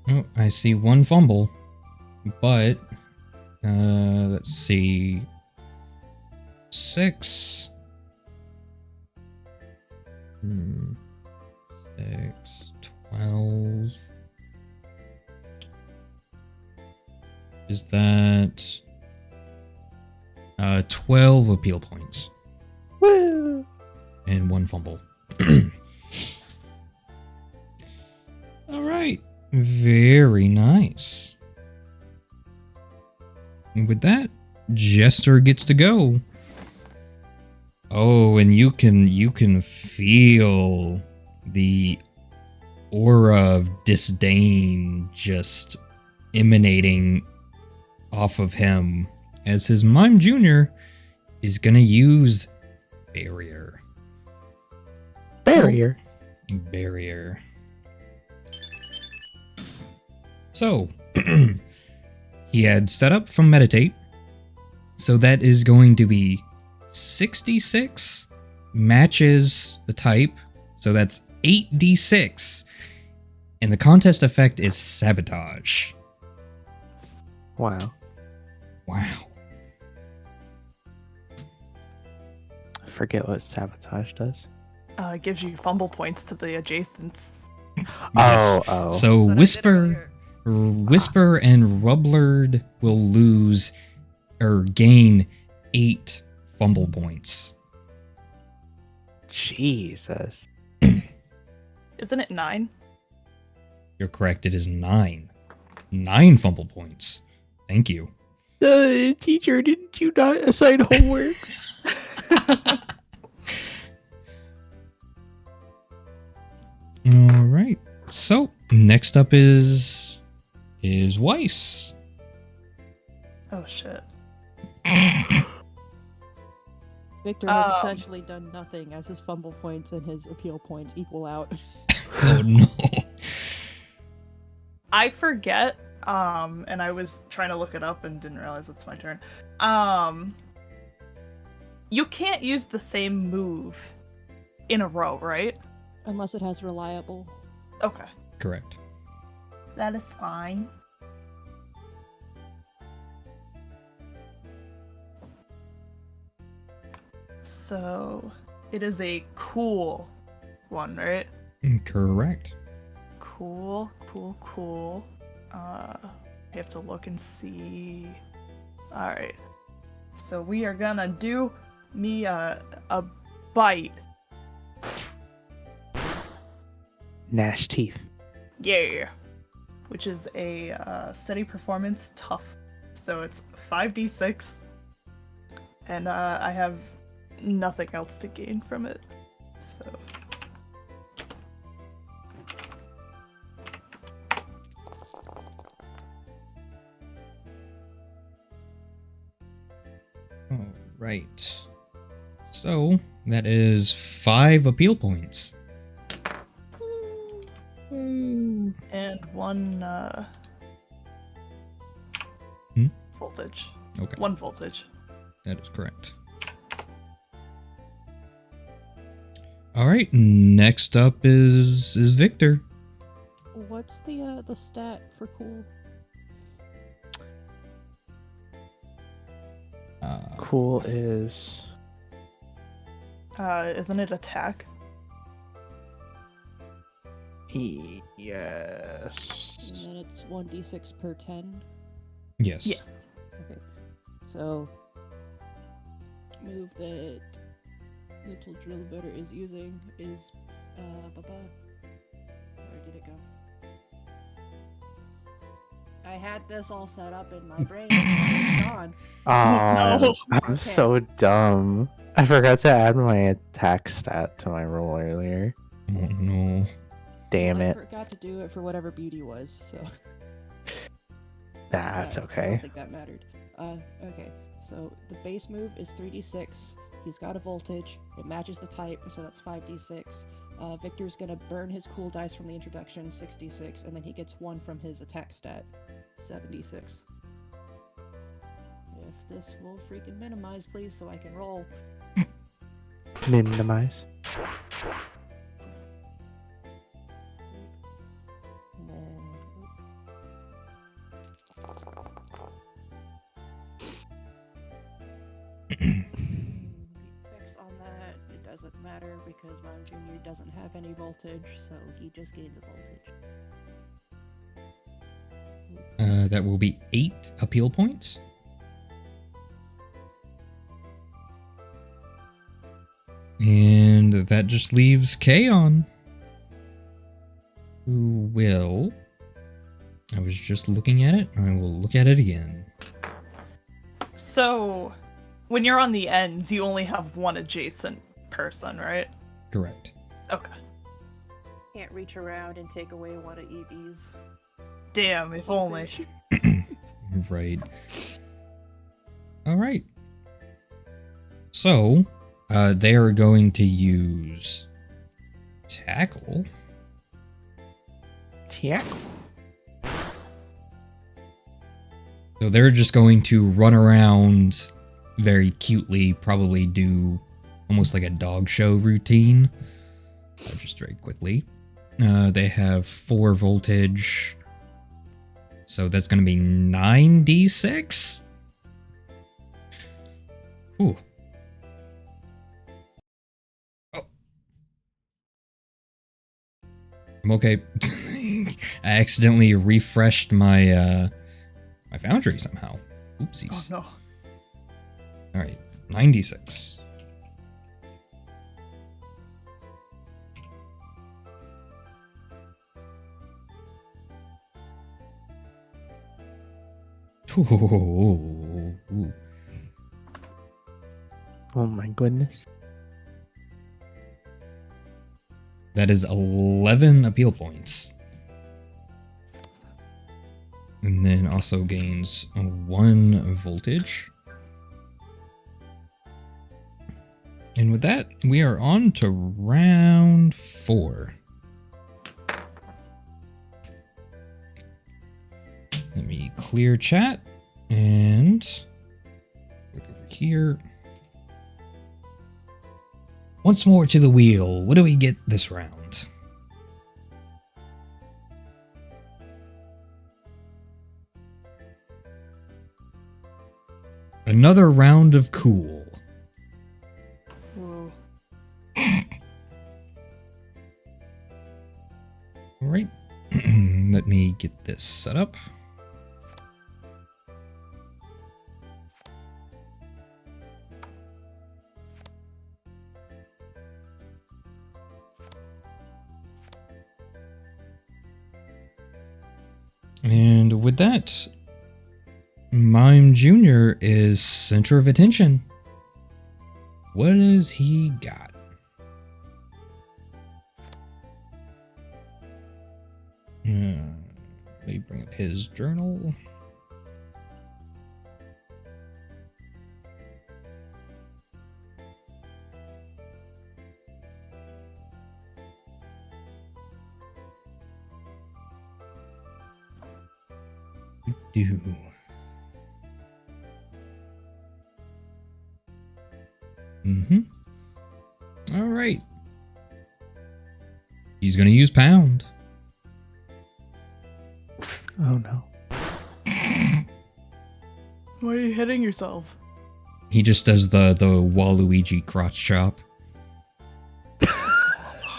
[SPEAKER 1] Oh, I see one fumble, but let's see, 6. 6, 12. Is that 12 appeal points?
[SPEAKER 5] Woo!
[SPEAKER 1] And 1 fumble. All right, very nice. And with that, Jester gets to go. Oh, and you can feel the aura of disdain just emanating off of him as his Mime Jr. is gonna use Barrier.
[SPEAKER 5] Barrier.
[SPEAKER 1] Barrier. So, he had set up from Meditate. So that is going to be 66 matches the type. So that's 8d6. And the contest effect is Sabotage.
[SPEAKER 5] Wow.
[SPEAKER 1] Wow.
[SPEAKER 5] I forget what sabotage does.
[SPEAKER 2] It gives you fumble points to the adjacents.
[SPEAKER 1] Yes.
[SPEAKER 5] Oh.
[SPEAKER 1] So Whisper and Rublard will lose or gain 8 fumble points.
[SPEAKER 5] Jesus.
[SPEAKER 2] Isn't it 9?
[SPEAKER 1] You're correct, it is 9. 9 fumble points. Thank you.
[SPEAKER 5] Teacher, didn't you not assign homework?
[SPEAKER 1] All right. So next up is Weiss.
[SPEAKER 2] Oh shit.
[SPEAKER 6] Victor has essentially done nothing as his fumble points and his appeal points equal out.
[SPEAKER 1] Oh no.
[SPEAKER 2] I forget, and I was trying to look it up and didn't realize it's my turn. You can't use the same move in a row, right?
[SPEAKER 6] Unless it has reliable.
[SPEAKER 2] Okay.
[SPEAKER 1] Correct.
[SPEAKER 2] That is fine. So, it is a cool one, right?
[SPEAKER 1] Correct.
[SPEAKER 2] Cool. I have to look and see. Alright. So we are gonna do me a bite.
[SPEAKER 5] Gnash teeth.
[SPEAKER 2] Yeah. Which is a steady performance tough. So it's 5d6. And I have nothing else to gain from it. So.
[SPEAKER 1] All right. So that is 5 appeal points.
[SPEAKER 2] And 1
[SPEAKER 1] Hmm?
[SPEAKER 2] voltage.
[SPEAKER 1] Okay.
[SPEAKER 2] 1 voltage.
[SPEAKER 1] That is correct. All right. Next up is Victor.
[SPEAKER 6] What's the stat for cool?
[SPEAKER 5] Cool is
[SPEAKER 2] Isn't it attack?
[SPEAKER 5] yes.
[SPEAKER 6] And then it's 1d6 per 10.
[SPEAKER 1] Yes.
[SPEAKER 2] Yes.
[SPEAKER 6] Okay. So, move that Little Drill Butter is using is, where did it go? I had this all set up in my brain, and it's gone.
[SPEAKER 5] Oh,
[SPEAKER 2] no.
[SPEAKER 5] I'm
[SPEAKER 6] Okay.
[SPEAKER 5] so dumb. I forgot to add my attack stat to my roll earlier.
[SPEAKER 1] Oh no.
[SPEAKER 5] Damn
[SPEAKER 6] I
[SPEAKER 5] it.
[SPEAKER 6] forgot to do it for whatever beauty was, so.
[SPEAKER 5] That's
[SPEAKER 6] I
[SPEAKER 5] okay.
[SPEAKER 6] don't think that mattered. Okay. So the base move is 3d6. He's got a voltage. It matches the type, so that's 5d6. Victor's gonna burn his cool dice from the introduction, 6d6, and then he gets 1 from his attack stat, 7d6. If this will freaking minimize, please, so I can roll.
[SPEAKER 5] Minimize.
[SPEAKER 6] And then... Fix on that. It doesn't matter because Ron Jr. doesn't have any voltage, so he just gains a voltage.
[SPEAKER 1] That will be 8 appeal points. And that just leaves Kaon, who will... I was just looking at it. I will look at it again.
[SPEAKER 2] So, when you're on the ends, you only have 1 adjacent person, right?
[SPEAKER 1] Correct.
[SPEAKER 2] Okay.
[SPEAKER 7] Can't reach around and take away one of Evie's.
[SPEAKER 2] Damn, if only.
[SPEAKER 1] Right. Alright. So, they are going to use Tackle.
[SPEAKER 5] Tackle.
[SPEAKER 1] So they're just going to run around very cutely, probably do almost like a dog show routine. Just very quickly. They have 4 voltage. So that's going to be 9d6? Ooh. Oh. I'm okay. I accidentally refreshed my my foundry somehow. Oopsies.
[SPEAKER 2] Oh no.
[SPEAKER 1] Alright, 96. Ooh.
[SPEAKER 5] Oh my goodness.
[SPEAKER 1] That is 11 appeal points. And then also gains 1 voltage. And with that, we are on to round 4. Let me clear chat and look over here. Once more to the wheel. What do we get this round? Another round of cool.
[SPEAKER 2] Whoa.
[SPEAKER 1] All right. Let me get this set up. And with that, Mime Jr. is center of attention. What has he got? Let me bring up his journal. Do. All right. He's gonna use pound.
[SPEAKER 5] Oh no.
[SPEAKER 2] Why are you hitting yourself?
[SPEAKER 1] He just does the Waluigi crotch chop.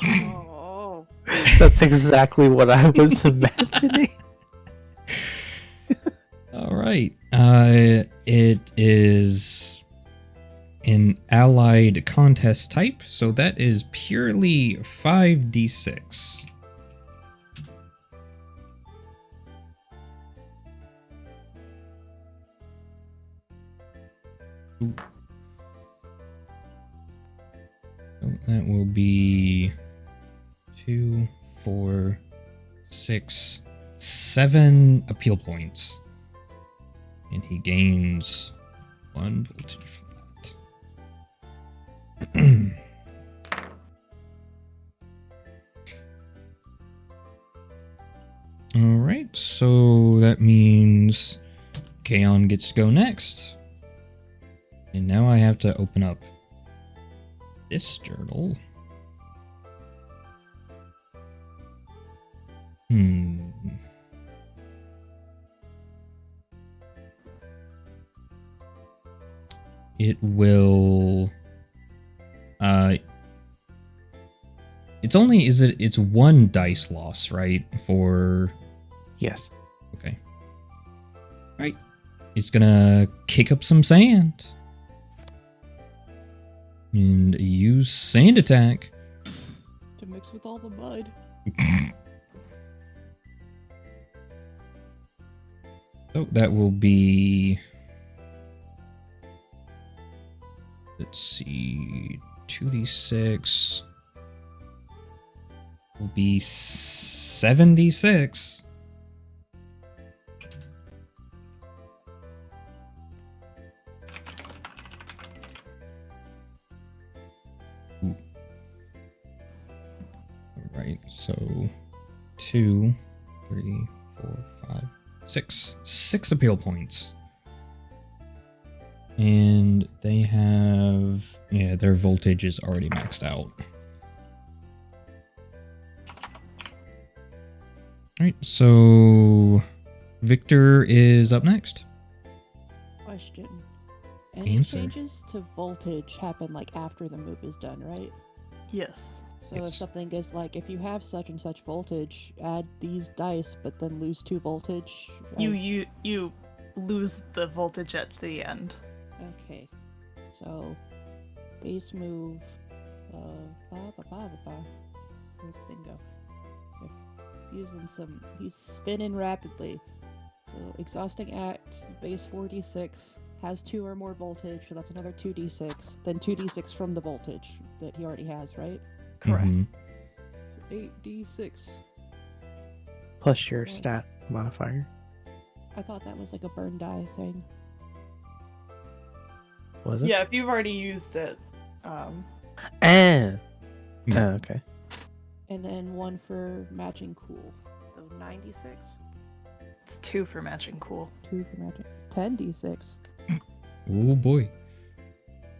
[SPEAKER 7] Oh.
[SPEAKER 5] That's exactly what I was imagining.
[SPEAKER 1] All right. It is an allied contest type, so that is purely 5d6. Ooh. So that will be 2, 4, 6, 7 appeal points. And he gains 1 voltage from that. Alright, so that means Kaon gets to go next. And now I have to open up this journal. It will it's 1 dice loss, right? For
[SPEAKER 5] Yes.
[SPEAKER 1] okay. Right. It's gonna kick up some sand. And use sand attack.
[SPEAKER 6] To mix with all the mud.
[SPEAKER 1] So that will be, let's see, 2d6 will be 76. Ooh. All right, so 2, 3, 4, 5, 6. 6 appeal points. And they have, yeah, their voltage is already maxed out. Alright, so Victor is up next.
[SPEAKER 6] Question. Any
[SPEAKER 1] Answer.
[SPEAKER 6] changes to voltage happen like after the move is done, right?
[SPEAKER 2] Yes.
[SPEAKER 6] So
[SPEAKER 1] Yes.
[SPEAKER 6] if something is like, if you have such and such voltage, add these dice, but then lose 2 voltage.
[SPEAKER 2] You lose the voltage at the end.
[SPEAKER 6] Okay. So, base move. Where'd the thing go? Okay. He's spinning rapidly. So, exhausting act, base 4d6, has 2 or more voltage, so that's another 2d6, then 2d6 from the voltage that he already has, right?
[SPEAKER 2] Correct.
[SPEAKER 1] Mhm.
[SPEAKER 6] So 8d6.
[SPEAKER 5] Plus your
[SPEAKER 6] Yeah.
[SPEAKER 5] stat modifier.
[SPEAKER 6] I thought that was like a burn die thing.
[SPEAKER 5] Was it?
[SPEAKER 2] Yeah, if you've already used it.
[SPEAKER 5] Ah.
[SPEAKER 1] Hmm.
[SPEAKER 5] Oh, okay.
[SPEAKER 6] And then 1 for matching cool. So 96.
[SPEAKER 2] It's 2 for matching cool.
[SPEAKER 6] 2 for matching. 10d6.
[SPEAKER 1] Oh boy.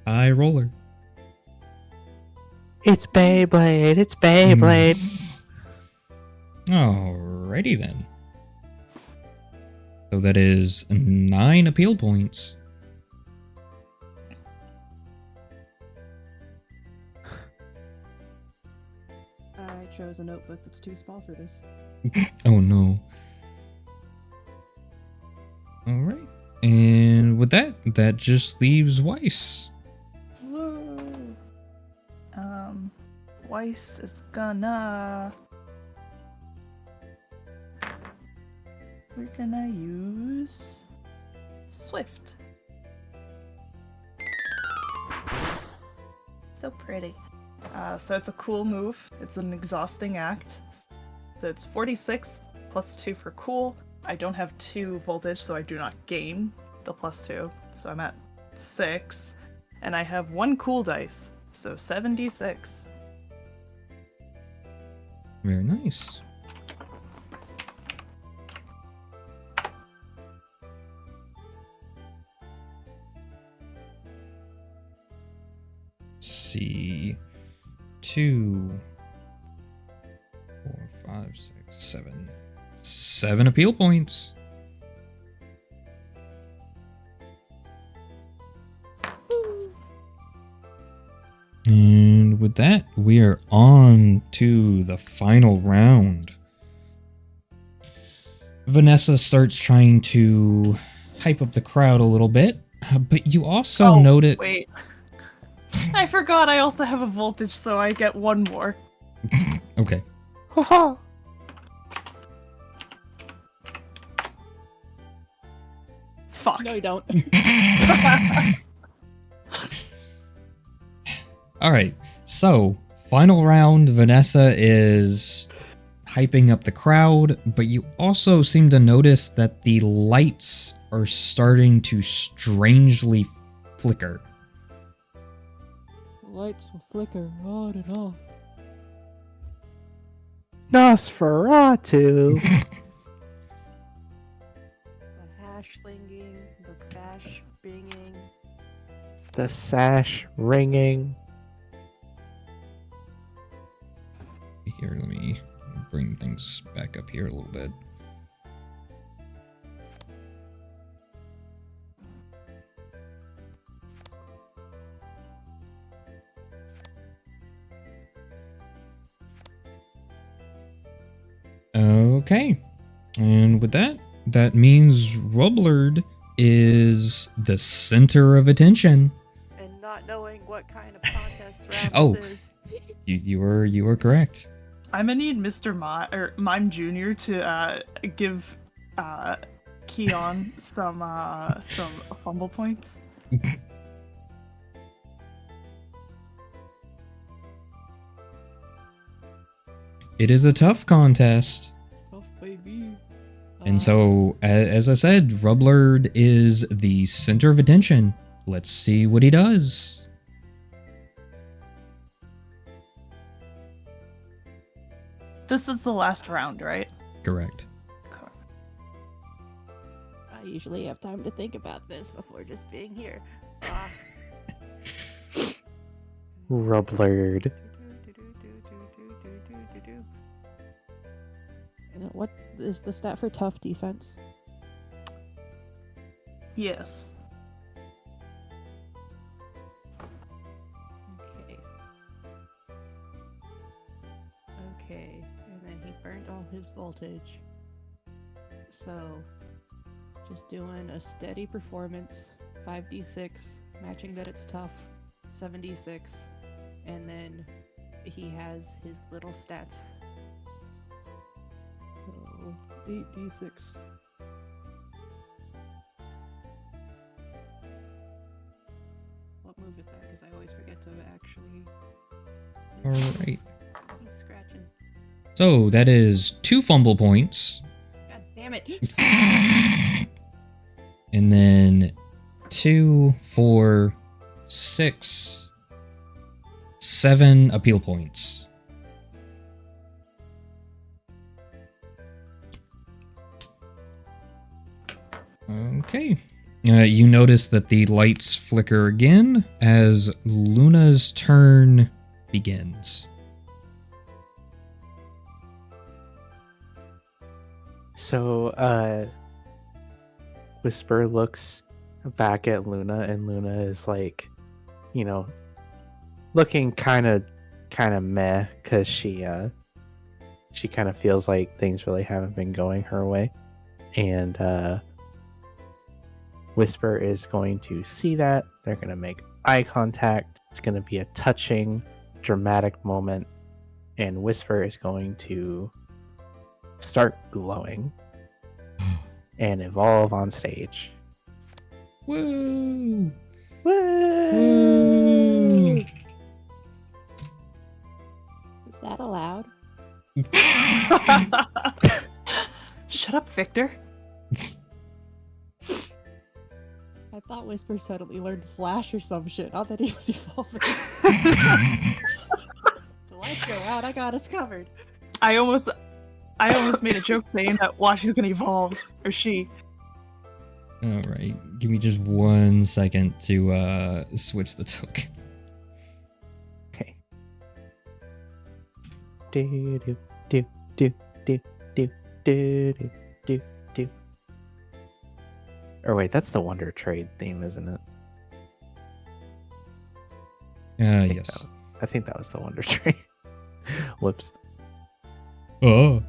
[SPEAKER 1] High roller.
[SPEAKER 5] It's Beyblade. It's Beyblade.
[SPEAKER 1] Alrighty then. So that is 9 appeal points.
[SPEAKER 6] has a notebook that's too small for this.
[SPEAKER 1] Oh no. Alright. And with that, that just leaves Weiss.
[SPEAKER 2] Woo. Weiss is gonna. We're gonna use Swift. So pretty. So it's a cool move. It's an exhausting act. So it's 46 plus 2 for cool. I don't have 2 voltage, so I do not gain the plus 2. So I'm at 6. And I have 1 cool dice, so 76.
[SPEAKER 1] Very nice. Let's see. 2, 4, 5, 6, 7. 7 appeal points. And with that, we are on to the final round. Vanessa starts trying to hype up the crowd a little bit, but you also notice.
[SPEAKER 2] Wait. I forgot I also have a voltage, so I get 1 more.
[SPEAKER 1] Okay.
[SPEAKER 4] Haha.
[SPEAKER 2] Fuck.
[SPEAKER 6] No, you don't.
[SPEAKER 1] All right. So, final round, Vanessa is hyping up the crowd, but you also seem to notice that the lights are starting to strangely flicker.
[SPEAKER 6] The lights will flicker on and off.
[SPEAKER 5] Nosferatu.
[SPEAKER 7] The hash slinging, the bash binging.
[SPEAKER 5] The sash ringing.
[SPEAKER 1] Here, let me bring things back up here a little bit. Okay. And with that, that means Rublard is the center of attention.
[SPEAKER 7] And not knowing what kind of contest round
[SPEAKER 1] Oh.
[SPEAKER 7] this is.
[SPEAKER 1] You were correct.
[SPEAKER 2] I'm gonna need Mr. Mime Jr. to give Keon some fumble points.
[SPEAKER 1] It is a tough contest.
[SPEAKER 6] Tough baby.
[SPEAKER 1] And so, as I said, Rublard is the center of attention. Let's see what he does.
[SPEAKER 2] This is the last round, right?
[SPEAKER 1] Correct.
[SPEAKER 2] Okay.
[SPEAKER 6] I usually have time to think about this before just being here.
[SPEAKER 5] Rublard.
[SPEAKER 6] And then what is the stat for tough defense?
[SPEAKER 2] Yes.
[SPEAKER 6] Okay. Okay, and then he burned all his voltage. So, just doing a steady performance, 5d6, matching that it's tough, 7d6, and then he has his little stats. So, 8d6. What move is that? Because I always forget to actually...
[SPEAKER 1] Alright.
[SPEAKER 6] He's scratching.
[SPEAKER 1] So, that is 2 fumble points.
[SPEAKER 6] God damn it!
[SPEAKER 1] And then 2, 4, 6, 7 appeal points. Okay. You notice that the lights flicker again as Luna's turn begins.
[SPEAKER 5] So, Whisper looks back at Luna, and Luna is like, looking kind of meh, because she She kind of feels like things really haven't been going her way. And Whisper is going to see that. They're going to make eye contact. It's going to be a touching, dramatic moment. And Whisper is going to start glowing and evolve on stage.
[SPEAKER 1] Woo!
[SPEAKER 5] Woo!
[SPEAKER 6] Is that allowed?
[SPEAKER 7] Shut up, Victor.
[SPEAKER 6] I thought Whisper suddenly learned Flash or some shit. Not that he was evolving. The lights go out. I got us covered.
[SPEAKER 2] I almost made a joke saying that she's gonna evolve, or she.
[SPEAKER 1] All right, give me just 1 second to switch the token.
[SPEAKER 5] Okay. Do do do do do do do do do. Or wait, that's the Wonder Trade theme, isn't it?
[SPEAKER 1] Yes.
[SPEAKER 5] I think that was the Wonder Trade. Whoops.
[SPEAKER 1] Oh.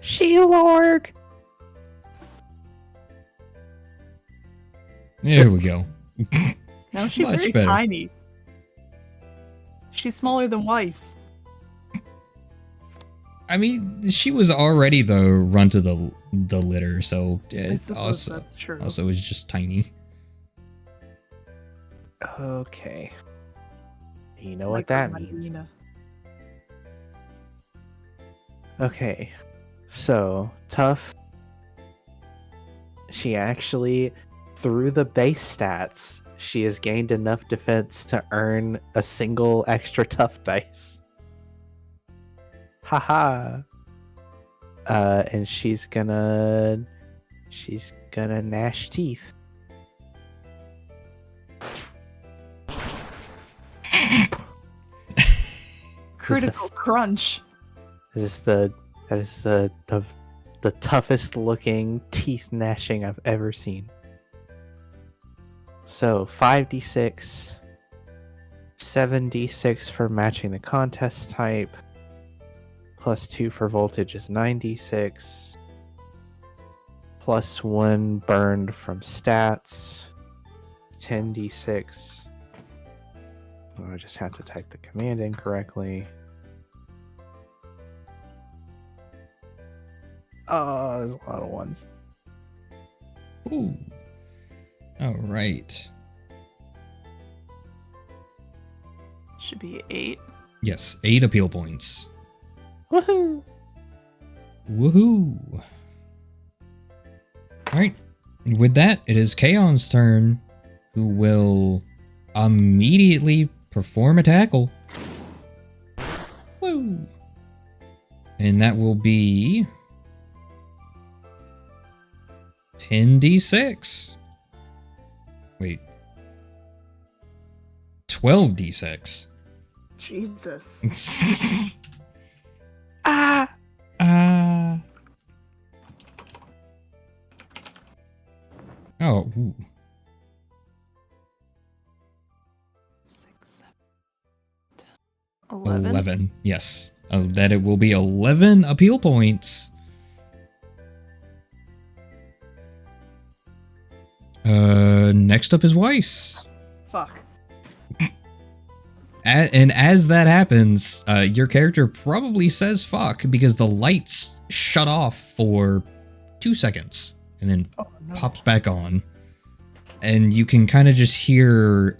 [SPEAKER 5] She-Lorg!
[SPEAKER 1] There we go.
[SPEAKER 2] Now she's
[SPEAKER 1] Much
[SPEAKER 2] very
[SPEAKER 1] better.
[SPEAKER 2] tiny. She's smaller than Weiss.
[SPEAKER 1] I mean, she was already the runt of the litter, so
[SPEAKER 2] I
[SPEAKER 1] it's
[SPEAKER 2] suppose that's true.
[SPEAKER 1] also is just tiny.
[SPEAKER 5] Okay. You know
[SPEAKER 2] Like
[SPEAKER 5] what that
[SPEAKER 2] my
[SPEAKER 5] means.
[SPEAKER 2] Lena.
[SPEAKER 5] Okay. So, Tough. She actually, through the base stats, she has gained enough defense to earn a single extra Tough dice. Haha. And she's gonna gnash teeth.
[SPEAKER 2] Critical crunch.
[SPEAKER 5] That is the toughest looking teeth gnashing I've ever seen. So 5d6, 7d6 for matching the contest type, plus 2 for voltage is 9d6, plus 1 burned from stats, 10d6. Oh, I just have to type the command incorrectly. Oh, there's a lot of ones.
[SPEAKER 1] Ooh. All right.
[SPEAKER 2] Should be 8.
[SPEAKER 1] Yes, 8 appeal points.
[SPEAKER 5] Woohoo!
[SPEAKER 1] Woohoo! All right. With that, it is Kaon's turn, who will immediately perform a tackle. Woo! And that will be 10d6. Wait. 12d6.
[SPEAKER 2] Jesus.
[SPEAKER 5] Ah!
[SPEAKER 1] Oh. Ooh.
[SPEAKER 2] 6, 7, 10, 11.
[SPEAKER 1] 11. Yes. That it will be 11 appeal points. Next up is Weiss.
[SPEAKER 2] Fuck.
[SPEAKER 1] And as that happens, your character probably says fuck because the lights shut off for 2 seconds and then
[SPEAKER 2] Oh, no.
[SPEAKER 1] pops back on. And you can kind of just hear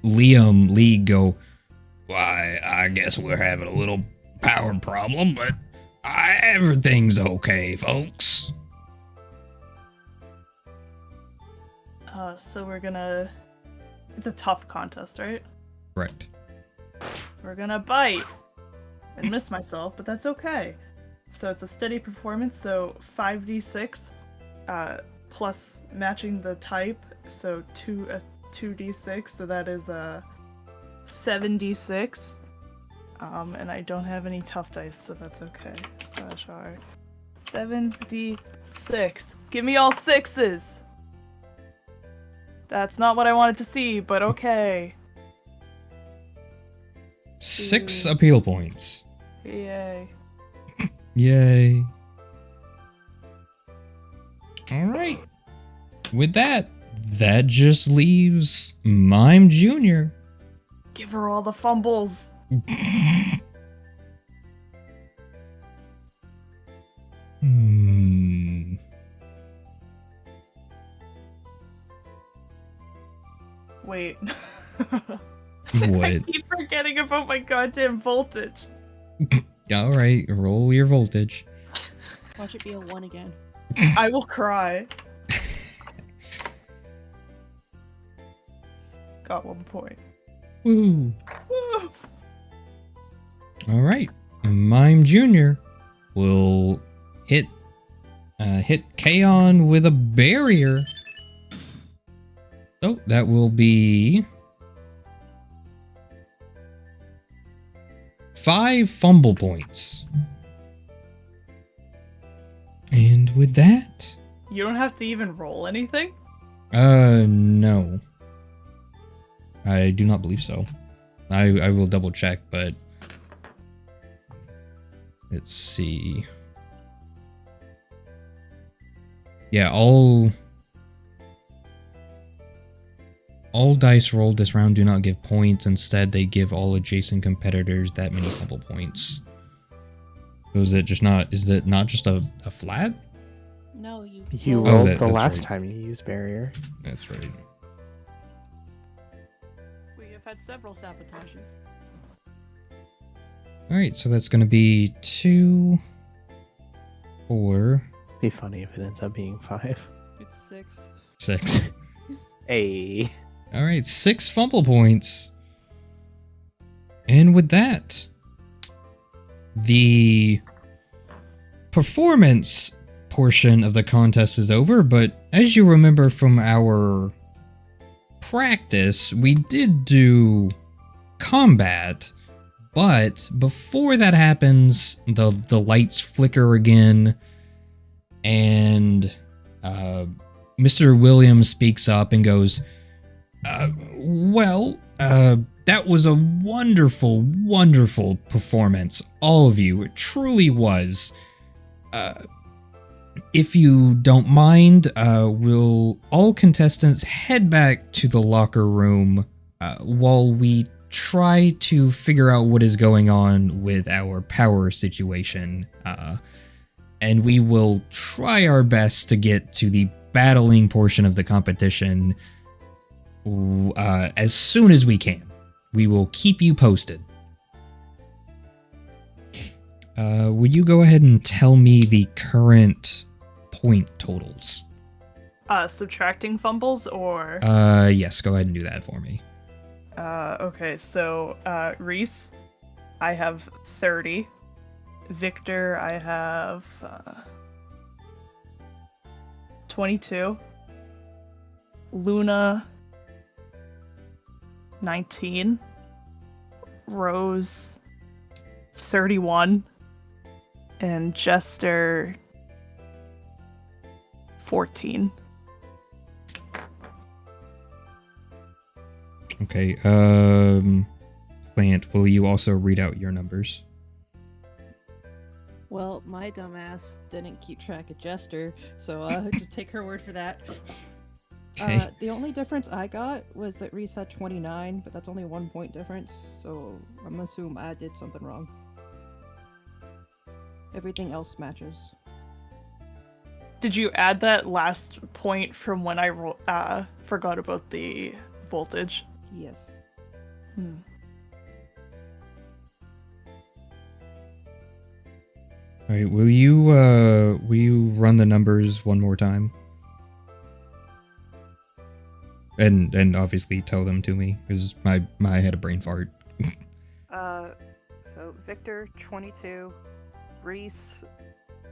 [SPEAKER 1] Liam Lee go, "Why, I guess we're having a little power problem, but everything's okay, folks."
[SPEAKER 2] So we're gonna... It's a tough contest, right?
[SPEAKER 1] Correct.
[SPEAKER 2] We're gonna bite and miss myself, but that's okay. So it's a steady performance, so 5d6 plus matching the type, so 2d6, so that is 7d6. And I don't have any tough dice, so that's okay. So I shall 7d6. Give me all 6s! That's not what I wanted to see, but okay.
[SPEAKER 1] 6 appeal points.
[SPEAKER 2] Yay.
[SPEAKER 1] Yay. Alright. With that just leaves Mime Jr.
[SPEAKER 2] Give her all the fumbles. Wait.
[SPEAKER 1] What?
[SPEAKER 2] I keep forgetting about my goddamn voltage.
[SPEAKER 1] Alright, roll your voltage.
[SPEAKER 6] Watch it be a 1 again.
[SPEAKER 2] I will cry. Got 1 point.
[SPEAKER 1] Woo.
[SPEAKER 2] Woo.
[SPEAKER 1] Alright. Mime Jr. will hit Kaon with a barrier. Oh, that will be 5 fumble points. And with that...
[SPEAKER 2] You don't have to even roll anything?
[SPEAKER 1] No. I do not believe so. I will double check, but... Let's see. Yeah, all dice rolled this round do not give points. Instead, they give all adjacent competitors that many fumble points. So is it not just a flat?
[SPEAKER 6] No, you
[SPEAKER 5] rolled the
[SPEAKER 1] that's
[SPEAKER 5] last
[SPEAKER 1] right.
[SPEAKER 5] time you used barrier.
[SPEAKER 1] That's right.
[SPEAKER 7] We have had several sabotages.
[SPEAKER 1] Alright, so that's gonna be 2, 4,
[SPEAKER 5] Be funny if it ends up being 5.
[SPEAKER 7] It's 6.
[SPEAKER 1] 6.
[SPEAKER 5] Hey.
[SPEAKER 1] Alright, 6 fumble points. And with that, the performance portion of the contest is over, but as you remember from our practice, we did do combat, but before that happens, the lights flicker again, and Mr. Williams speaks up and goes, that was a wonderful, wonderful performance. All of you. It truly was. If you don't mind, will all contestants head back to the locker room while we try to figure out what is going on with our power situation. And we will try our best to get to the battling portion of the competition as soon as we can. We will keep you posted. Would you go ahead and tell me the current point totals?
[SPEAKER 2] Subtracting fumbles or?
[SPEAKER 1] Yes, go ahead and do that for me.
[SPEAKER 2] Okay, so, Reese, I have 30. Victor, I have, 22. Luna, 19. Rose, 31. And Jester, 14.
[SPEAKER 1] Okay, Plant, will you also read out your numbers?
[SPEAKER 6] Well, my dumbass didn't keep track of Jester, so just take her word for that.
[SPEAKER 1] Okay.
[SPEAKER 6] The only difference I got was that Reese had 29, but that's only 1 point difference, so I'm gonna assume I did something wrong. Everything else matches.
[SPEAKER 2] Did you add that last point from when I forgot about the voltage?
[SPEAKER 6] Yes.
[SPEAKER 1] All right, will you run the numbers one more time? And obviously tell them to me, because I had a brain fart.
[SPEAKER 7] So Victor, 22. Reese,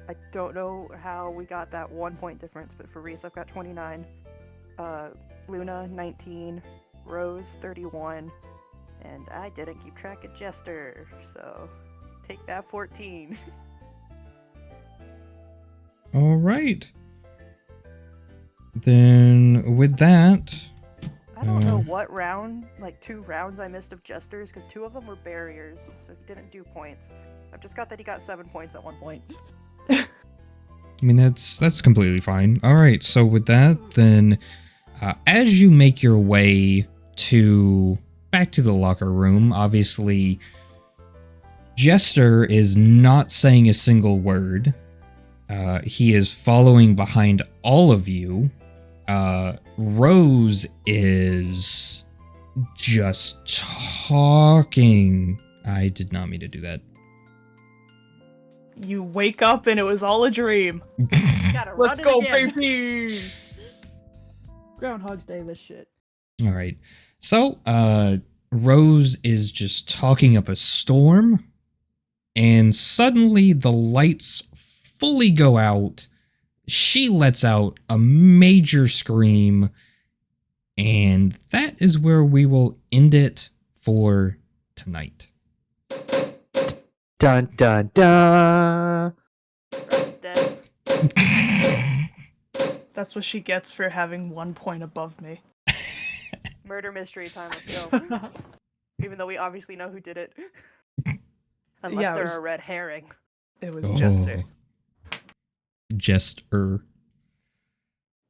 [SPEAKER 7] I don't know how we got that 1 point difference, but for Reese I've got 29. Luna, 19. Rose, 31. And I didn't keep track of Jester, so take that 14.
[SPEAKER 1] All right. Then with that,
[SPEAKER 7] I I don't know
[SPEAKER 1] Uh,
[SPEAKER 7] what round, like 2 rounds I missed of Jesters, because 2 of them were barriers, so he didn't do points. I've just got that he got 7 points at one point.
[SPEAKER 1] I mean, that's completely fine. All right, so with that, then, as you make your way back to the locker room, obviously, Jester is not saying a single word. He is following behind all of you. Rose is just talking. I did not mean to do that.
[SPEAKER 2] You wake up and it was all a dream.
[SPEAKER 7] Gotta
[SPEAKER 2] Let's
[SPEAKER 7] run
[SPEAKER 2] go,
[SPEAKER 7] it again.
[SPEAKER 2] baby!
[SPEAKER 6] Groundhog's Day, this shit.
[SPEAKER 1] All right. So, Rose is just talking up a storm, and suddenly the lights fully go out. She lets out a major scream, and that is where we will end it for tonight.
[SPEAKER 5] Dun dun dun.
[SPEAKER 7] Rose dead.
[SPEAKER 2] That's what she gets for having 1 point above me.
[SPEAKER 7] Murder mystery time, let's go. Even though we obviously know who did it. Unless
[SPEAKER 2] Yeah, it
[SPEAKER 7] they're
[SPEAKER 2] was-
[SPEAKER 7] a red herring.
[SPEAKER 2] It was Jester.
[SPEAKER 1] Jester.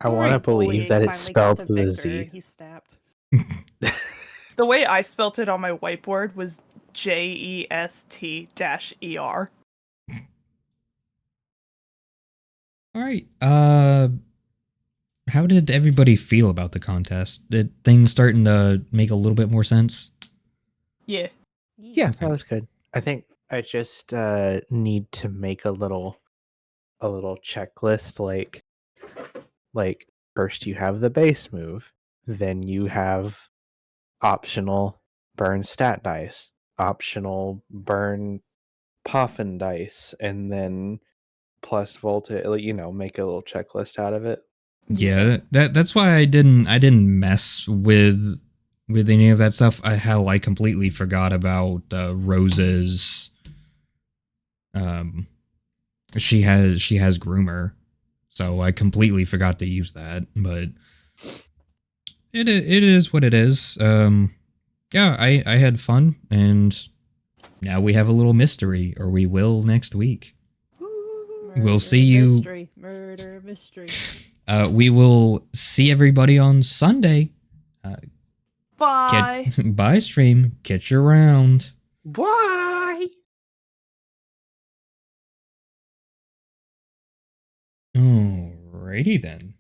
[SPEAKER 5] I want to believe that it's spelled with a Z.
[SPEAKER 7] He snapped.
[SPEAKER 2] The way I spelt it on my whiteboard was JEST-ER.
[SPEAKER 1] All right. How did everybody feel about the contest? Did things starting to make a little bit more sense?
[SPEAKER 2] Yeah.
[SPEAKER 5] Yeah, that was good. I think I just need to make a little checklist. Like first you have the base move, then you have optional burn stat dice, optional burn puffin dice, and then plus volta. Make a little checklist out of it.
[SPEAKER 1] Yeah, that's why I didn't mess with any of that stuff. I completely forgot about Rose's. She has groomer, so I completely forgot to use that. But it is what it is. Yeah, I had fun, and now we have a little mystery, or we will next week. We'll see you.
[SPEAKER 6] Murder mystery.
[SPEAKER 1] We will see everybody on Sunday.
[SPEAKER 2] Bye!
[SPEAKER 1] Bye, stream. Catch you around.
[SPEAKER 5] Bye.
[SPEAKER 1] Alrighty then.